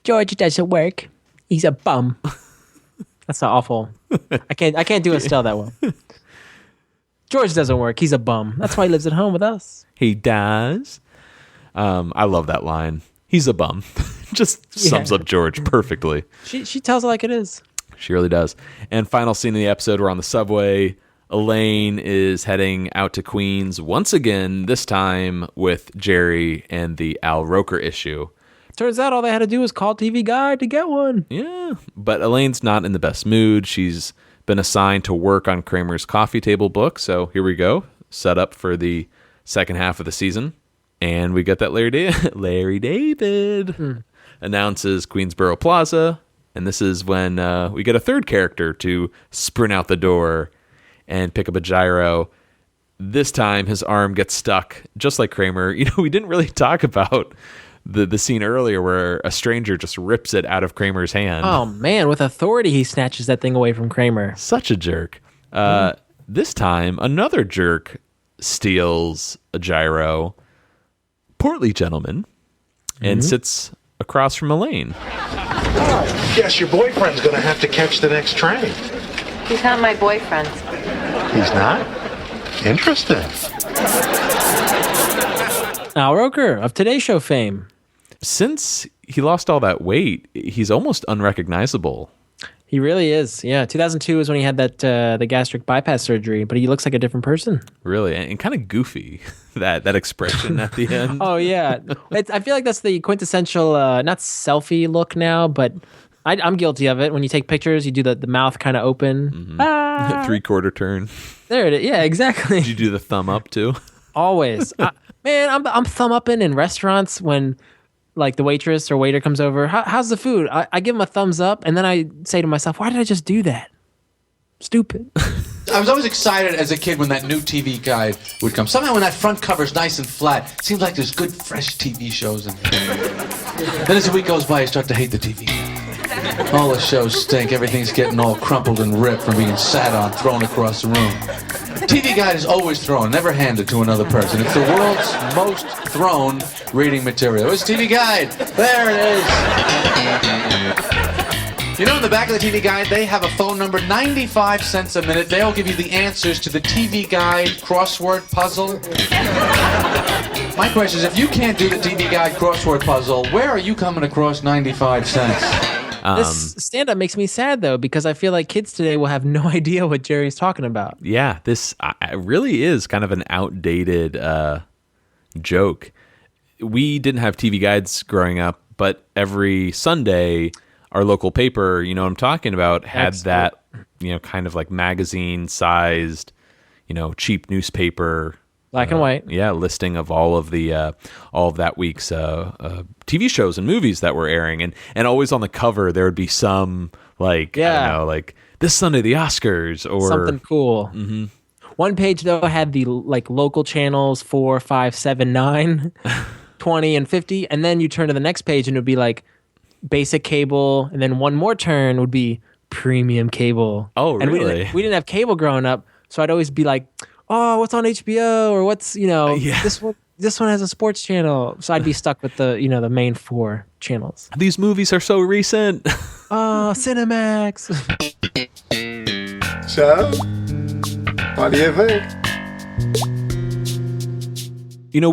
George doesn't work. He's a bum. That's not awful. I can't do Estelle that well. George doesn't work. He's a bum. That's why he lives at home with us. He does. I love that line. He's a bum. Just sums up George perfectly. She tells it like it is. She really does. And final scene of the episode, we're on the subway. Elaine is heading out to Queens once again, this time with Jerry and the Al Roker issue. Turns out all they had to do was call TV Guide to get one. Yeah, but Elaine's not in the best mood. She's been assigned to work on Kramer's coffee table book, so here we go. Set up for the second half of the season. And we got that Larry David announces Queensboro Plaza. And this is when we get a third character to sprint out the door and pick up a gyro. this time his arm gets stuck, just like Kramer. We didn't really talk about the scene earlier where a stranger just rips it out of Kramer's hand. Oh, man. With authority, he snatches that thing away from Kramer. Such a jerk. This time, another jerk steals a gyro, portly gentleman, and sits across from Elaine. Oh, guess your boyfriend's going to have to catch the next train. He's not my boyfriend. He's not? Interesting. Al Roker of Today Show fame. Since he lost all that weight, he's almost unrecognizable. He really is. Yeah, 2002 is when he had that the gastric bypass surgery, but he looks like a different person. Really, and kind of goofy, that expression at the end. Oh, yeah. I feel like that's the quintessential, not selfie look now, but I'm guilty of it. When you take pictures, you do the mouth kind of open. Ah! 3/4 turn. There it is. Yeah, exactly. Did you do the thumb up too? Always. Man, I'm thumb upping in restaurants when like the waitress or waiter comes over. How's the food? I give them a thumbs up, and then I say to myself, why did I just do that? Stupid. I was always excited as a kid when that new TV guide would come. Somehow when that front cover's nice and flat, it seems like there's good, fresh TV shows in there. Then as the week goes by, you start to hate the TV guide. All the shows stink. Everything's getting all crumpled and ripped from being sat on, thrown across the room. TV Guide is always thrown, never handed to another person. It's the world's most thrown reading material. It's TV Guide. There it is. In the back of the TV Guide, they have a phone number, 95 cents a minute. They'll give you the answers to the TV Guide crossword puzzle. My question is, if you can't do the TV Guide crossword puzzle, where are you coming across 95 cents? This stand-up makes me sad, though, because I feel like kids today will have no idea what Jerry's talking about. Yeah, this really is kind of an outdated joke. We didn't have TV guides growing up, but every Sunday, our local paper, what I'm talking about, had that, kind of like magazine-sized, cheap newspaper. Black and white. Yeah, listing of all of that week's TV shows and movies that were airing, and always on the cover there would be some like like this Sunday the Oscars or something cool. Mm-hmm. One page though had the like local channels 4, 5, 7, 9, 20, and 50, and then you turn to the next page and it would be like basic cable, and then one more turn would be premium cable. Oh, really? And we didn't have cable growing up, so I'd always be like, oh, what's on HBO, or what's this one has a sports channel, so I'd be stuck with the the main 4 channels. These movies are so recent. Oh, Cinemax. So, what do you think?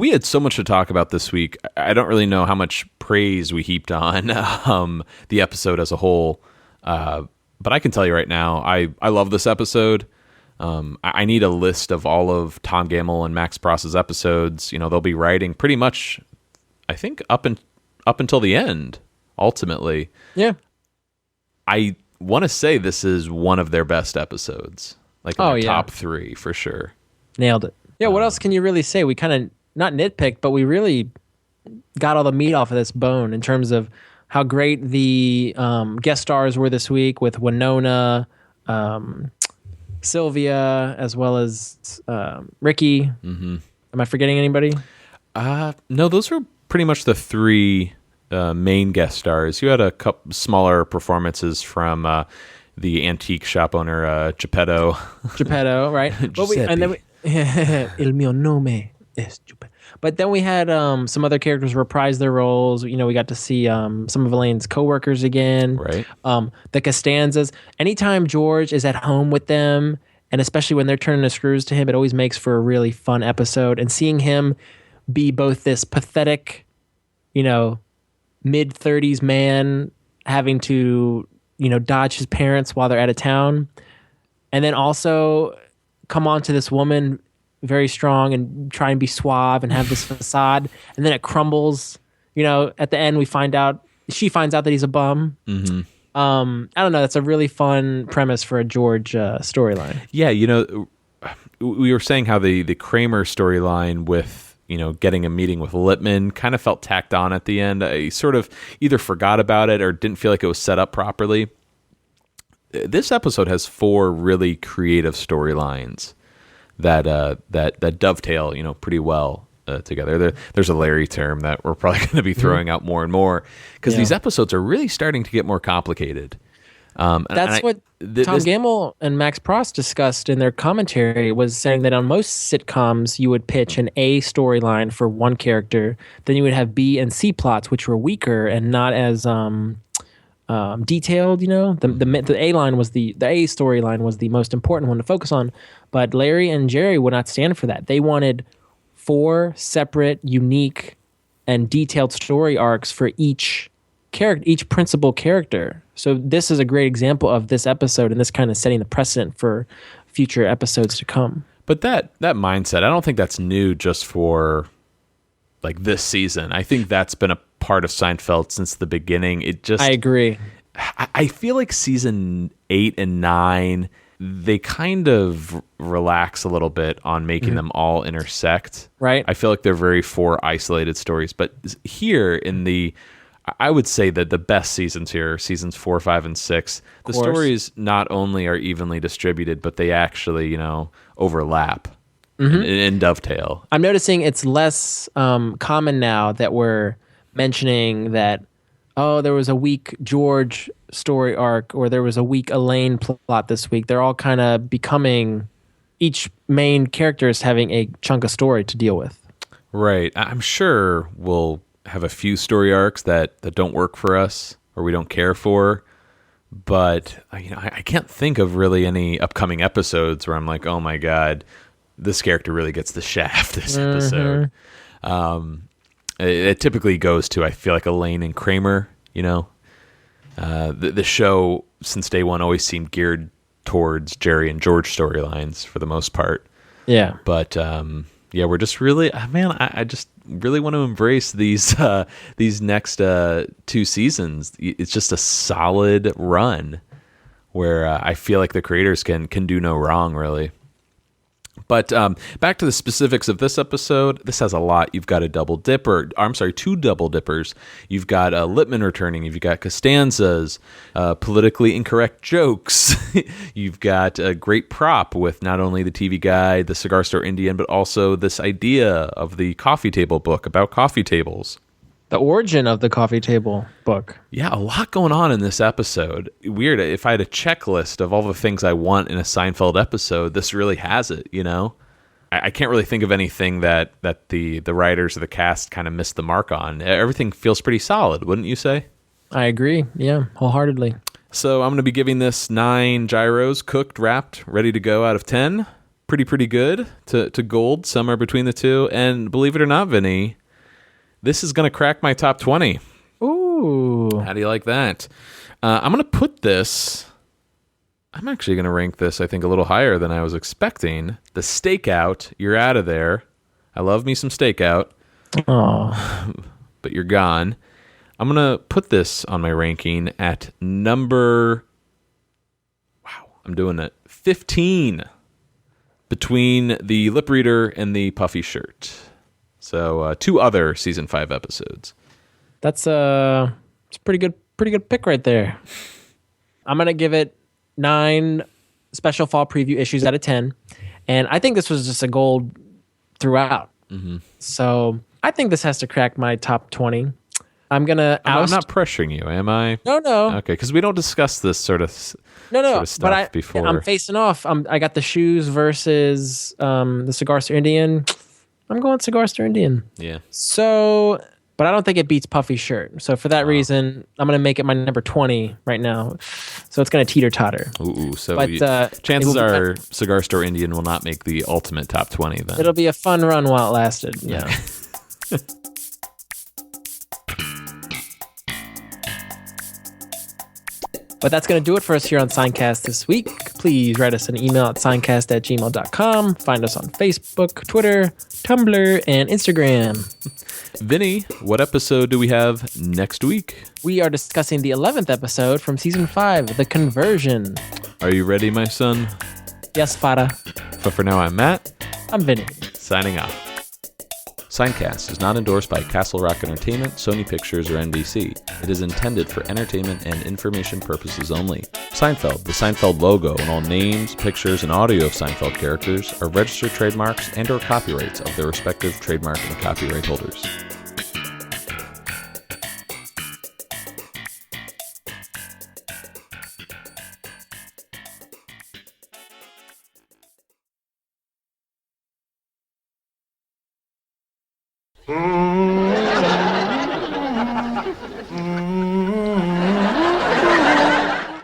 We had so much to talk about this week. I don't really know how much praise we heaped on the episode as a whole, but I can tell you right now, I love this episode. I need a list of all of Tom Gamble and Max Pross's episodes. They'll be writing pretty much, I think, up until the end, ultimately. Yeah. I want to say this is one of their best episodes. Like in the top 3, for sure. Nailed it. Yeah, what else can you really say? We kind of, not nitpicked, but we really got all the meat off of this bone in terms of how great the guest stars were this week with Winona, Sylvia, as well as Ricky. Mm-hmm. Am I forgetting anybody? No, those were pretty much the 3 main guest stars. You had a couple smaller performances from the antique shop owner, Geppetto. Geppetto, right? Il mio nome es Geppetto. But then we had some other characters reprise their roles. We got to see some of Elaine's coworkers again. Right. The Costanzas. Anytime George is at home with them, and especially when they're turning the screws to him, it always makes for a really fun episode. And seeing him be both this pathetic, mid-30s man having to, dodge his parents while they're out of town, and then also come on to this woman very strong and try and be suave and have this facade, and then it crumbles. At the end she finds out that he's a bum. Mm-hmm. I don't know. That's a really fun premise for a George storyline. Yeah, we were saying how the Kramer storyline with getting a meeting with Lippman kind of felt tacked on at the end. I sort of either forgot about it or didn't feel like it was set up properly. This episode has 4 really creative storylines that dovetail, pretty well together. There's a Larry term that we're probably going to be throwing out more and more because these episodes are really starting to get more complicated. That's what Tom Gamble and Max Prost discussed in their commentary, was saying that on most sitcoms, you would pitch an A storyline for one character, then you would have B and C plots, which were weaker and not as detailed. The A line was the A storyline was the most important one to focus on, but Larry and Jerry would not stand for that. They wanted 4 separate, unique, and detailed story arcs for each principal character. So this is a great example of this episode, and this kind of setting the precedent for future episodes to come. But that mindset, I don't think that's new just for like this season. I think that's been a part of Seinfeld since the beginning. I agree. I feel like season 8 and 9, they kind of relax a little bit on making them all intersect. Right. I feel like they're very 4 isolated stories. But here I would say that the best seasons here are seasons 4, 5, and 6. The stories not only are evenly distributed, but they actually, overlap and dovetail. I'm noticing it's less common now that we're mentioning that, there was a weak George story arc or there was a weak Elaine plot this week. They're all kind of becoming, each main character is having a chunk of story to deal with. Right. I'm sure we'll have a few story arcs that don't work for us or we don't care for, but I can't think of really any upcoming episodes where I'm like, oh my god, this character really gets the shaft this episode. It typically goes to, I feel like, Elaine and Kramer. The show since day one always seemed geared towards Jerry and George storylines for the most part. Yeah, but we're just really, I just really want to embrace these next 2 seasons. It's just a solid run where I feel like the creators can do no wrong, really. But back to the specifics of this episode. This has a lot. You've got two double dippers. You've got Lippman returning. You've got Costanza's politically incorrect jokes. You've got a great prop with not only the TV guide, the Cigar Store Indian, but also this idea of the coffee table book about coffee tables. The origin of the coffee table book. Yeah, a lot going on in this episode. Weird. If I had a checklist of all the things I want in a Seinfeld episode, this really has it, I can't really think of anything that the writers or the cast kind of missed the mark on. Everything feels pretty solid, wouldn't you say? I agree. Yeah, wholeheartedly. So I'm going to be giving this 9 gyros, cooked, wrapped, ready to go out of 10. Pretty good to gold, somewhere between the two. And believe it or not, Vinny, this is going to crack my top 20. Ooh. How do you like that? I'm going to put this... I'm actually going to rank this, I think, a little higher than I was expecting. The Stakeout, you're out of there. I love me some Stakeout. Oh. But you're gone. I'm going to put this on my ranking at number... Wow, I'm doing it. 15. Between the Lip Reader and the Puffy Shirt. So 2 other season 5 episodes. That's it's a pretty good pick right there. I'm gonna give it 9 special fall preview issues out of 10, and I think this was just a gold throughout. So I think this has to crack my top 20. I'm gonna oust. I'm not pressuring you, am I? No. Okay, because we don't discuss this sort of stuff but before. I'm facing off. I got the shoes versus the Cigar Store Indian. I'm going Cigar Store Indian. Yeah. So, but I don't think it beats Puffy Shirt. So for that reason, I'm going to make it my number 20 right now. So it's going to teeter-totter. Ooh, so but, chances are Cigar Store Indian will not make the ultimate top 20 then. It'll be a fun run while it lasted. Yeah. But that's going to do it for us here on Seincast this week. Please write us an email at seincast@gmail.com. Find us on Facebook, Twitter, Tumblr, and Instagram. Vinny, what episode do we have next week? We are discussing the 11th episode from Season 5, The Conversion. Are you ready, my son? Yes, Fada. But for now, I'm Matt. I'm Vinny. Signing off. Seincast is not endorsed by Castle Rock Entertainment, Sony Pictures, or NBC. It is intended for entertainment and information purposes only. Seinfeld, the Seinfeld logo, and all names, pictures, and audio of Seinfeld characters are registered trademarks and/or copyrights of their respective trademark and copyright holders.